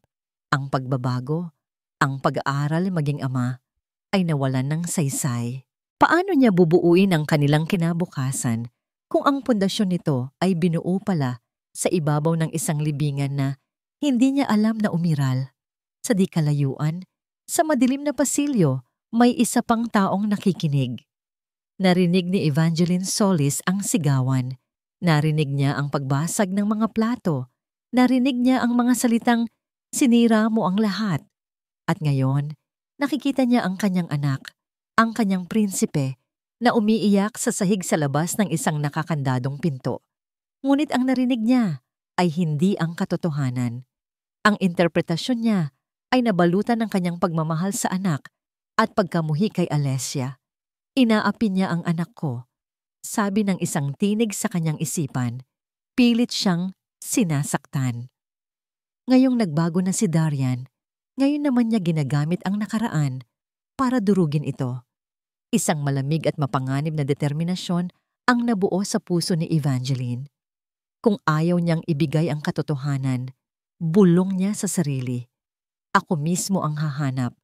ang pagbabago, ang pag-aaral maging ama, ay nawalan ng saysay. Paano niya bubuuin ang kanilang kinabukasan kung ang pundasyon nito ay binuo pala sa ibabaw ng isang libingan na hindi niya alam na umiral? Sa di kalayuan, sa madilim na pasilyo, may isa pang taong nakikinig. Narinig ni Evangeline Solis ang sigawan. Narinig niya ang pagbasag ng mga plato. Narinig niya ang mga salitang, "Sinira mo ang lahat." At ngayon, nakikita niya ang kanyang anak, ang kanyang prinsipe, na umiiyak sa sahig sa labas ng isang nakakandadong pinto. Ngunit ang narinig niya ay hindi ang katotohanan. Ang interpretasyon niya ay nabalutan ng kanyang pagmamahal sa anak at pagkamuhi kay Alessia. Inaapi niya ang anak ko, sabi ng isang tinig sa kanyang isipan. Pilit siyang sinasaktan. Ngayong nagbago na si Darian, ngayon naman niya ginagamit ang nakaraan para durugin ito. Isang malamig at mapanganib na determinasyon ang nabuo sa puso ni Evangeline. Kung ayaw niyang ibigay ang katotohanan, bulong niya sa sarili. Ako mismo ang hahanap.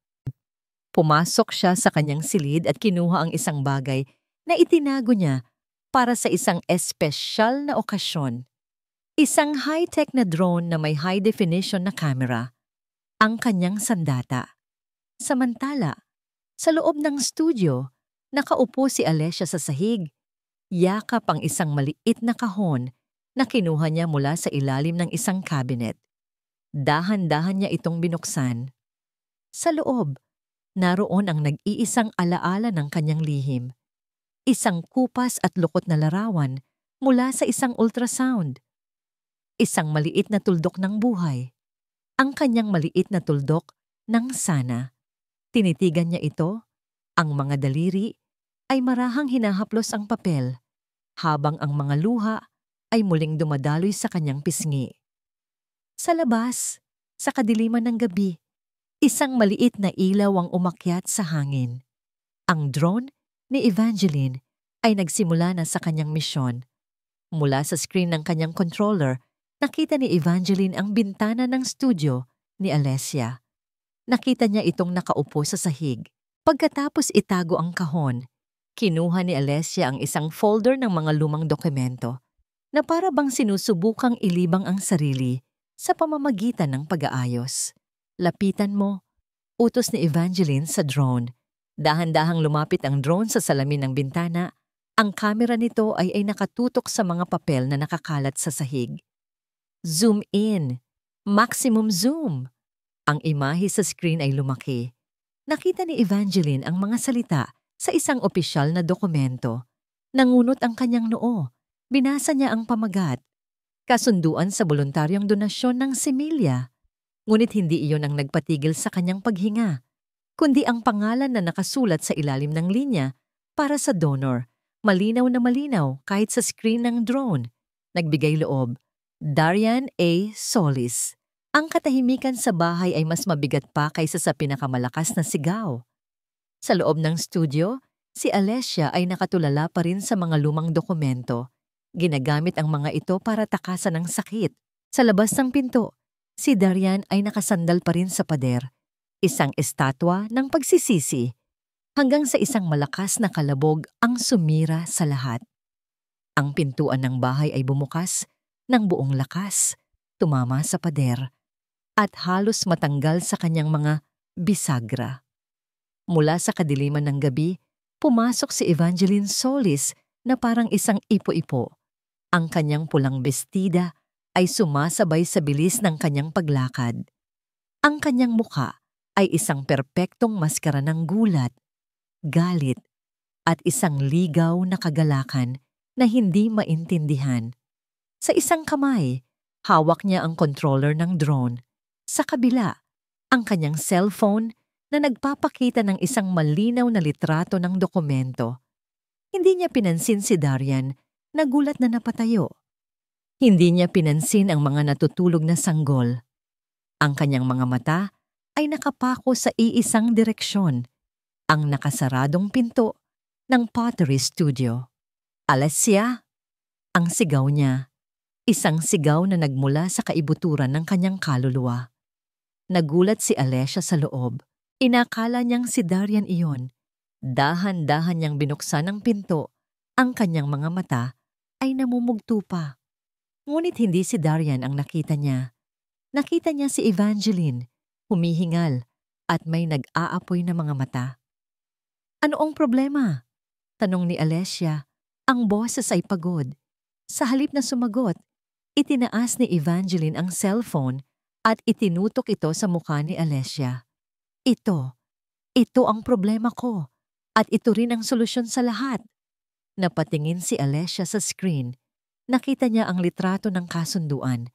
Pumasok siya sa kanyang silid at kinuha ang isang bagay na itinago niya para sa isang espesyal na okasyon. Isang high-tech na drone na may high-definition na camera. Ang kanyang sandata. Samantala, sa loob ng studio, nakaupo si Alessia sa sahig. Yakap ang isang maliit na kahon na kinuha niya mula sa ilalim ng isang cabinet. Dahan-dahan niya itong binuksan. Sa loob, naroon ang nag-iisang alaala ng kanyang lihim. Isang kupas at lukot na larawan mula sa isang ultrasound. Isang maliit na tuldok ng buhay. Ang kanyang maliit na tuldok ng sana. Tinitigan niya ito, ang mga daliri ay marahang hinahaplos ang papel, habang ang mga luha ay muling dumadaloy sa kanyang pisngi. Sa labas, sa kadiliman ng gabi, isang maliit na ilaw ang umakyat sa hangin. Ang drone ni Evangeline ay nagsimula na sa kanyang misyon. Mula sa screen ng kanyang controller, nakita ni Evangeline ang bintana ng studio ni Alessia. Nakita niya itong nakaupo sa sahig. Pagkatapos itago ang kahon, kinuha ni Alessia ang isang folder ng mga lumang dokumento na para bang sinusubukang ilibang ang sarili sa pamamagitan ng pag-aayos. Lapitan mo, utos ni Evangeline sa drone. Dahan-dahang lumapit ang drone sa salamin ng bintana. Ang kamera nito ay nakatutok sa mga papel na nakakalat sa sahig. Zoom in. Maximum zoom. Ang imahe sa screen ay lumaki. Nakita ni Evangeline ang mga salita sa isang opisyal na dokumento. Nangunot ang kanyang noo. Binasa niya ang pamagat. Kasunduan sa voluntaryong donasyon ng similya. Ngunit hindi iyon ang nagpatigil sa kanyang paghinga, kundi ang pangalan na nakasulat sa ilalim ng linya para sa donor. Malinaw na malinaw kahit sa screen ng drone. Nagbigay loob. Darian A. Solis. Ang katahimikan sa bahay ay mas mabigat pa kaysa sa pinakamalakas na sigaw. Sa loob ng studio, si Alessia ay nakatulala pa rin sa mga lumang dokumento. Ginagamit ang mga ito para takasan ng sakit. Sa labas ng pinto, si Darian ay nakasandal pa rin sa pader. Isang estatwa ng pagsisisi. Hanggang sa isang malakas na kalabog ang sumira sa lahat. Ang pintuan ng bahay ay bumukas ng buong lakas, tumama sa pader, at halos matanggal sa kanyang mga bisagra. Mula sa kadiliman ng gabi, pumasok si Evangeline Solis na parang isang ipo-ipo. Ang kanyang pulang bestida ay sumasabay sa bilis ng kanyang paglakad. Ang kanyang muka ay isang perpektong maskara ng gulat, galit, at isang ligaw na kagalakan na hindi maintindihan. Sa isang kamay, hawak niya ang controller ng drone. Sa kabila, ang kanyang cellphone na nagpapakita ng isang malinaw na litrato ng dokumento. Hindi niya pinansin si Darian, nagulat na napatayo. Hindi niya pinansin ang mga natutulog na sanggol. Ang kanyang mga mata ay nakapako sa iisang direksyon, ang nakasaradong pinto ng Pottery Studio. "Alessia!" Ang sigaw niya. Isang sigaw na nagmula sa kaibuturan ng kanyang kaluluwa. Nagulat si Alessia sa loob. Inakala niyang si Darian iyon. Dahan-dahan niyang binuksan ang pinto. Ang kanyang mga mata ay namumugto pa. Ngunit hindi si Darian ang nakita niya. Nakita niya si Evangeline, humihingal at may nag-aapoy na mga mata. "Ano ang problema?" tanong ni Alessia. Ang boses ay pagod. Sa halip na sumagot, itinaas ni Evangeline ang cellphone at itinutok ito sa mukha ni Alessia. Ito ang problema ko at ito rin ang solusyon sa lahat." Napatingin si Alessia sa screen. Nakita niya ang litrato ng kasunduan.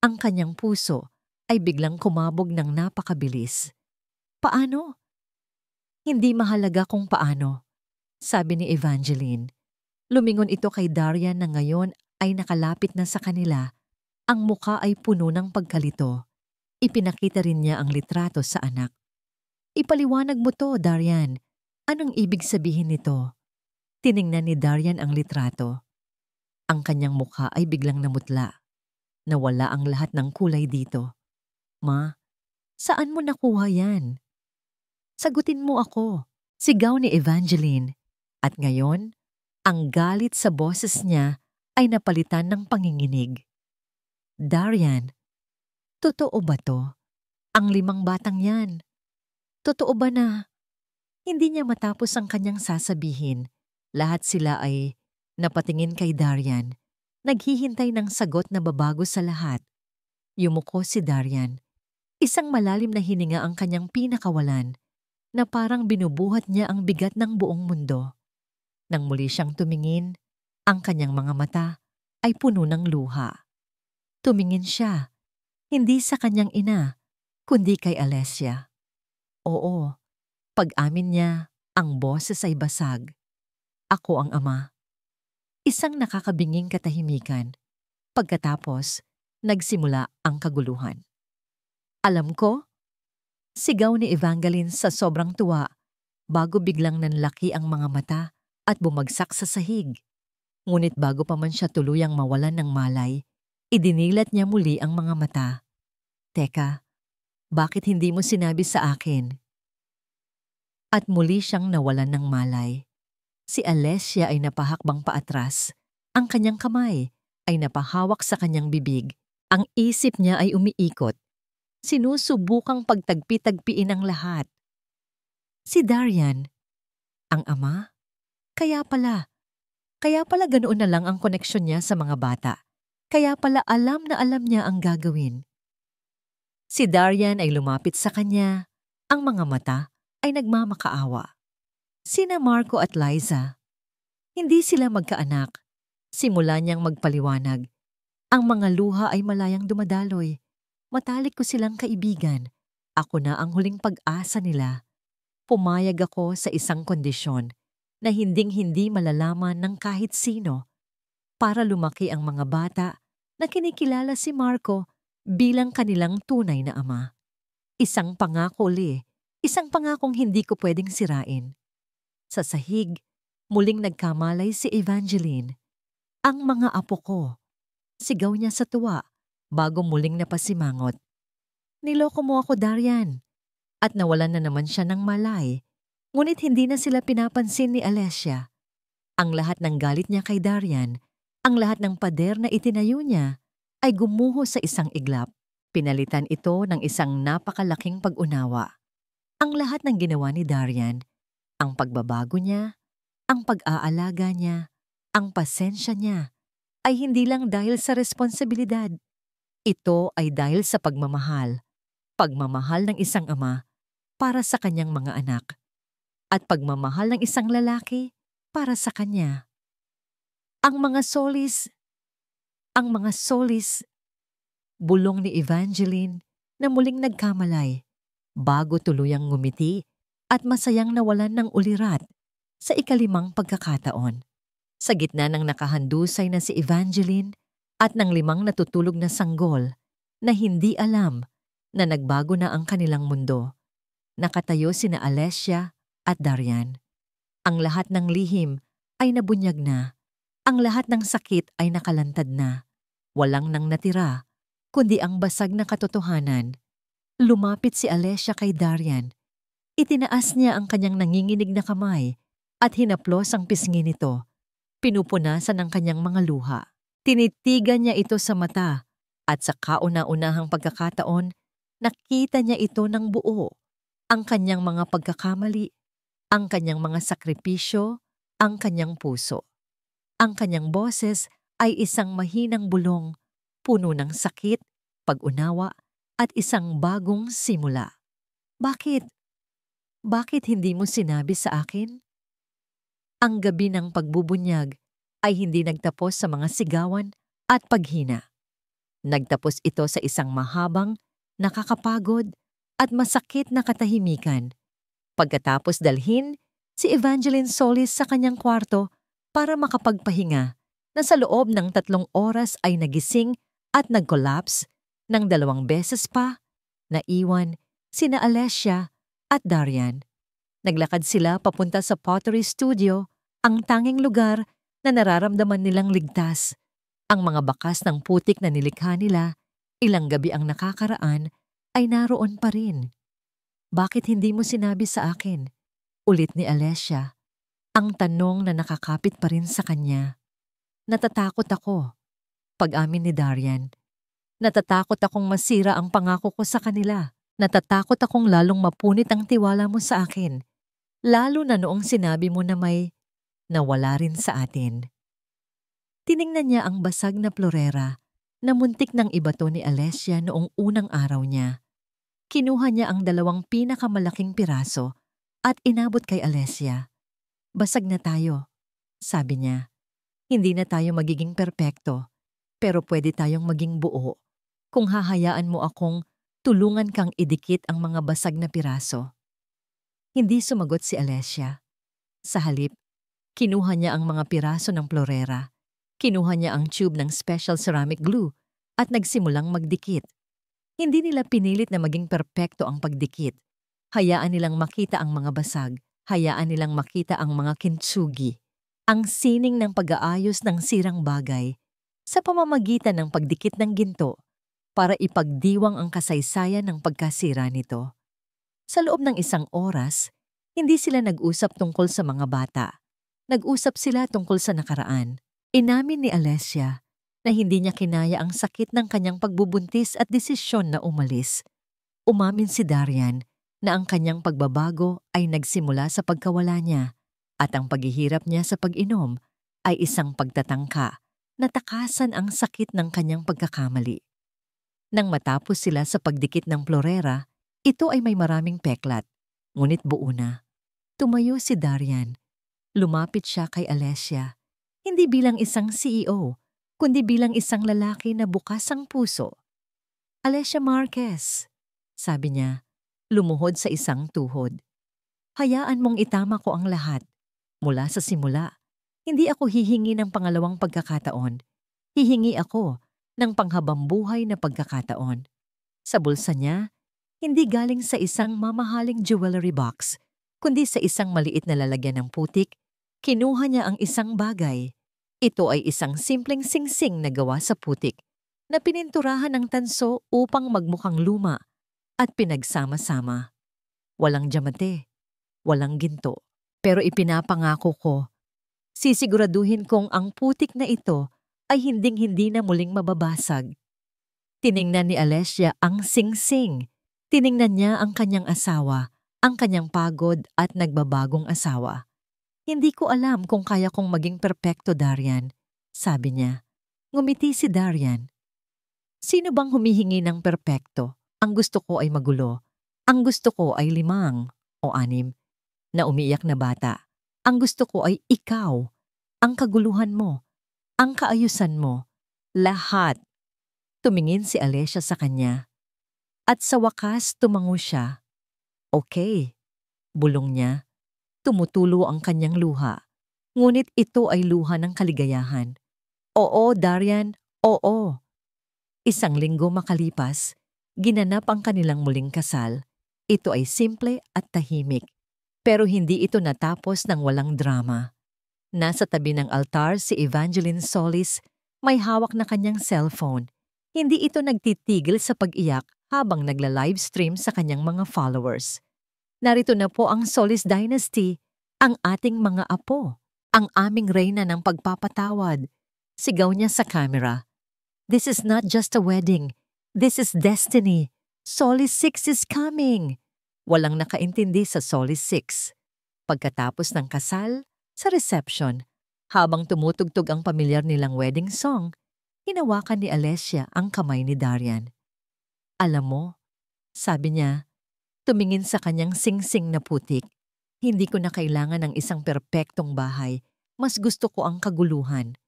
Ang kanyang puso ay biglang kumabog ng napakabilis. "Paano?" "Hindi mahalaga kung paano," sabi ni Evangeline. Lumingon ito kay Darian na ngayon ay nakalapit na sa kanila. Ang muka ay puno ng pagkalito. Ipinakita rin niya ang litrato sa anak. "Ipaliwanag mo to, Darian. Anong ibig sabihin nito?" Tiningnan ni Darian ang litrato. Ang kanyang mukha ay biglang namutla. Nawala ang lahat ng kulay dito. "Ma, saan mo nakuha yan?" "Sagutin mo ako," sigaw ni Evangeline. At ngayon, ang galit sa boses niya ay napalitan ng panginginig. "Darian, totoo ba to? Ang 5 batang yan. Totoo ba na?" Hindi niya matapos ang kanyang sasabihin. Lahat sila ay napatingin kay Darian, naghihintay ng sagot na babago sa lahat. Yumuko si Darian. Isang malalim na hininga ang kanyang pinakawalan, na parang binubuhat niya ang bigat ng buong mundo. Nang muli siyang tumingin, ang kanyang mga mata ay puno ng luha. Tumingin siya, hindi sa kanyang ina, kundi kay Alessia. Oo, pag-amin niya, ang boses ay basag. "Ako ang ama." Isang nakakabinging katahimikan. Pagkatapos, nagsimula ang kaguluhan. "Alam ko?" sigaw ni Evangeline sa sobrang tuwa, bago biglang nanlaki ang mga mata at bumagsak sa sahig. Ngunit bago pa man siya tuluyang mawalan ng malay, idinilat niya muli ang mga mata. "Teka, bakit hindi mo sinabi sa akin?" At muli siyang nawalan ng malay. Si Alessia ay napahakbang paatras. Ang kanyang kamay ay napahawak sa kanyang bibig. Ang isip niya ay umiikot. Sinusubukang pagtagpi-tagpiin ang lahat. Si Darian, ang ama? Kaya pala ganoon na lang ang koneksyon niya sa mga bata. Kaya pala alam na alam niya ang gagawin. Si Darian ay lumapit sa kanya. Ang mga mata ay nagmamakaawa. Sina Marco at Liza. Hindi sila magkaanak. Simula niyang magpaliwanag. Ang mga luha ay malayang dumadaloy. Matalik ko silang kaibigan. Ako na ang huling pag-asa nila. Pumayag ako sa isang kondisyon na hinding-hindi malalaman ng kahit sino para lumaki ang mga bata na kinikilala si Marco bilang kanilang tunay na ama. Isang pangako isang pangakong hindi ko pwedeng sirain. Sa sahig, muling nagkamalay si Evangeline. "Ang mga apo ko," sigaw niya sa tuwa bago muling napasimangot. "Niloko mo ako, Darian." At nawalan na naman siya ng malay. Ngunit hindi na sila pinapansin ni Alessia. Ang lahat ng galit niya kay Darian, ang lahat ng pader na itinayo niya, ay gumuho sa isang iglap. Pinalitan ito ng isang napakalaking pag-unawa. Ang lahat ng ginawa ni Darian, ang pagbabago niya, ang pag-aalaga niya, ang pasensya niya, ay hindi lang dahil sa responsibilidad. Ito ay dahil sa pagmamahal. Pagmamahal ng isang ama para sa kanyang mga anak. At pagmamahal ng isang lalaki para sa kanya. Ang mga solis, bulong ni Evangeline na muling nagkamalay bago tuluyang ngumiti at masayang nawalan ng ulirat sa ikalimang pagkakataon. Sa gitna ng nakahandusay na si Evangeline at ng 5 natutulog na sanggol na hindi alam na nagbago na ang kanilang mundo, nakatayo sina Alessia at Darian. Ang lahat ng lihim ay nabunyag na. Ang lahat ng sakit ay nakalantad na. Walang nang natira, kundi ang basag na katotohanan. Lumapit si Alessia kay Darian. Itinaas niya ang kanyang nanginginig na kamay at hinaplos ang pisngi nito. Pinupunasan ang kanyang mga luha. Tinitigan niya ito sa mata at sa kauna-unahang pagkakataon, nakita niya ito ng buo. Ang kanyang mga pagkakamali, ang kanyang mga sakripisyo, ang kanyang puso. Ang kanyang boses ay isang mahinang bulong, puno ng sakit, pag-unawa, at isang bagong simula. Bakit? Bakit hindi mo sinabi sa akin? Ang gabi ng pagbubunyag ay hindi nagtapos sa mga sigawan at paghina. Nagtapos ito sa isang mahabang, nakakapagod, at masakit na katahimikan. Pagkatapos dalhin si Evangeline Solis sa kanyang kwarto para makapagpahinga, na sa loob ng 3 oras ay nagising at nag-collapse ng 2 beses pa, naiwan sina Alessia at Darian. Naglakad sila papunta sa Pottery Studio, ang tanging lugar na nararamdaman nilang ligtas. Ang mga bakas ng putik na nilikha nila, ilang gabi ang nakakaraan, ay naroon pa rin. Bakit hindi mo sinabi sa akin? Ulit ni Alessia. Ang tanong na nakakapit pa rin sa kanya. Natatakot ako. Pag-amin ni Darian. Natatakot akong masira ang pangako ko sa kanila. Natatakot akong lalong mapunit ang tiwala mo sa akin. Lalo na noong sinabi mo na may nawala rin sa atin. Tiningnan niya ang basag na florera na muntik ng ibato ni Alessia noong unang araw niya. Kinuha niya ang 2 pinakamalaking piraso at inabot kay Alessia. Basag na tayo, sabi niya. Hindi na tayo magiging perpekto, pero pwede tayong maging buo kung hahayaan mo akong tulungan kang idikit ang mga basag na piraso. Hindi sumagot si Alessia. Sa halip, kinuha niya ang mga piraso ng florera. Kinuha niya ang tube ng special ceramic glue at nagsimulang magdikit. Hindi nila pinilit na maging perpekto ang pagdikit. Hayaan nilang makita ang mga basag. Hayaan nilang makita ang mga kintsugi. Ang sining ng pag-aayos ng sirang bagay sa pamamagitan ng pagdikit ng ginto para ipagdiwang ang kasaysayan ng pagkasira nito. Sa loob ng 1 oras, hindi sila nag-usap tungkol sa mga bata. Nag-usap sila tungkol sa nakaraan. Inamin ni Alessia na hindi niya kinaya ang sakit ng kanyang pagbubuntis at desisyon na umalis. Umamin si Darian na ang kanyang pagbabago ay nagsimula sa pagkawala niya at ang paghihirap niya sa pag-inom ay isang pagtatangka na takasan ang sakit ng kanyang pagkakamali. Nang matapos sila sa pagdikit ng florera, ito ay may maraming peklat, ngunit buo na. Tumayo si Darian. Lumapit siya kay Alessia, hindi bilang isang CEO, kundi bilang isang lalaki na bukas ang puso. Alessia Marquez, sabi niya, lumuhod sa isang tuhod. Hayaan mong itama ko ang lahat. Mula sa simula, hindi ako hihingi ng pangalawang pagkakataon. Hihingi ako ng panghabambuhay na pagkakataon. Sa bulsa niya, hindi galing sa isang mamahaling jewelry box, kundi sa isang maliit na lalagyan ng putik, kinuha niya ang isang bagay. Ito ay isang simpleng singsing na gawa sa putik na pininturahan ng tanso upang magmukhang luma at pinagsama-sama. Walang diamante, walang ginto. Pero ipinapangako ko, sisiguraduhin kong ang putik na ito ay hinding-hindi na muling mababasag. Tiningnan ni Alessia ang singsing. Tiningnan niya ang kanyang asawa, ang kanyang pagod at nagbabagong asawa. Hindi ko alam kung kaya kong maging perpekto, Darian, sabi niya. Ngumiti si Darian. Sino bang humihingi ng perpekto? Ang gusto ko ay magulo. Ang gusto ko ay 5 o 6 na umiiyak na bata. Ang gusto ko ay ikaw, ang kaguluhan mo, ang kaayusan mo, lahat. Tumingin si Alessia sa kanya. At sa wakas tumango siya. Okay, bulong niya. Tumutulo ang kanyang luha. Ngunit ito ay luha ng kaligayahan. Oo, Darian, oo. 1 linggo makalipas, ginanap ang kanilang muling kasal. Ito ay simple at tahimik. Pero hindi ito natapos ng walang drama. Nasa tabi ng altar si Evangeline Solis, may hawak na kanyang cellphone. Hindi ito nagtitigil sa pag-iyak habang nagla-livestream sa kanyang mga followers. Narito na po ang Solis Dynasty, ang ating mga apo, ang aming reyna ng pagpapatawad. Sigaw niya sa camera. This is not just a wedding. This is destiny. Solis 6 is coming. Walang nakaintindi sa Solis 6. Pagkatapos ng kasal, sa reception, habang tumutugtog ang pamilyar nilang wedding song, hinawakan ni Alessia ang kamay ni Darian. Alam mo, sabi niya, tumingin sa kanyang singsing na putik, hindi ko na kailangan ng isang perpektong bahay. Mas gusto ko ang kaguluhan.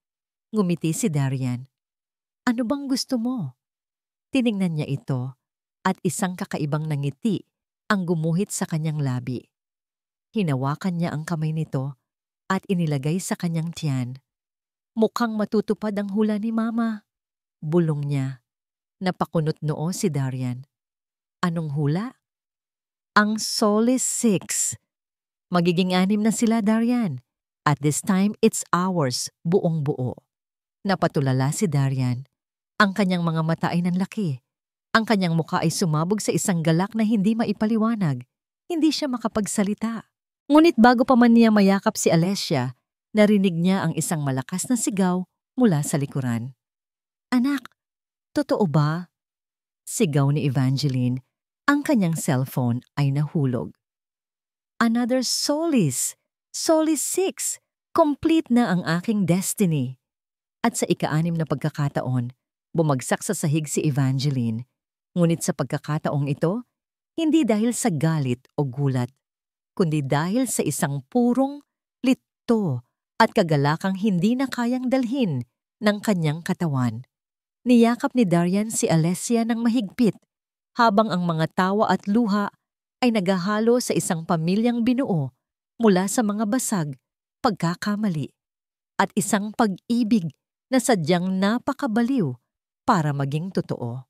Ngumiti si Darian. Ano bang gusto mo? Tiningnan niya ito at isang kakaibang nangiti ang gumuhit sa kanyang labi. Hinawakan niya ang kamay nito at inilagay sa kanyang tiyan. Mukhang matutupad ang hula ni Mama. Bulong niya. Napakunot noo si Darian. Anong hula? Ang Solis 6. Magiging 6 na sila, Darian. At this time, it's ours, buong buo. Napatulala si Darian. Ang kanyang mga mata ay nanlaki. Ang kanyang mukha ay sumabog sa isang galak na hindi maipaliwanag. Hindi siya makapagsalita. Ngunit bago pa man niya mayakap si Alessia, narinig niya ang isang malakas na sigaw mula sa likuran. Anak, totoo ba? Sigaw ni Evangeline. Ang kanyang cellphone ay nahulog. Another Solis! Solis 6! Complete na ang aking destiny. At sa ika-6 na pagkakataon, bumagsak sa sahig si Evangeline. Ngunit sa pagkakataong ito, hindi dahil sa galit o gulat, kundi dahil sa isang purong lito at kagalakang hindi na kayang dalhin ng kanyang katawan. Niyakap ni Darian si Alessia ng mahigpit habang ang mga tawa at luha ay naghahalo sa isang pamilyang binuo mula sa mga basag, pagkakamali, at isang pag-ibig na sadyang napakabaliw para maging totoo.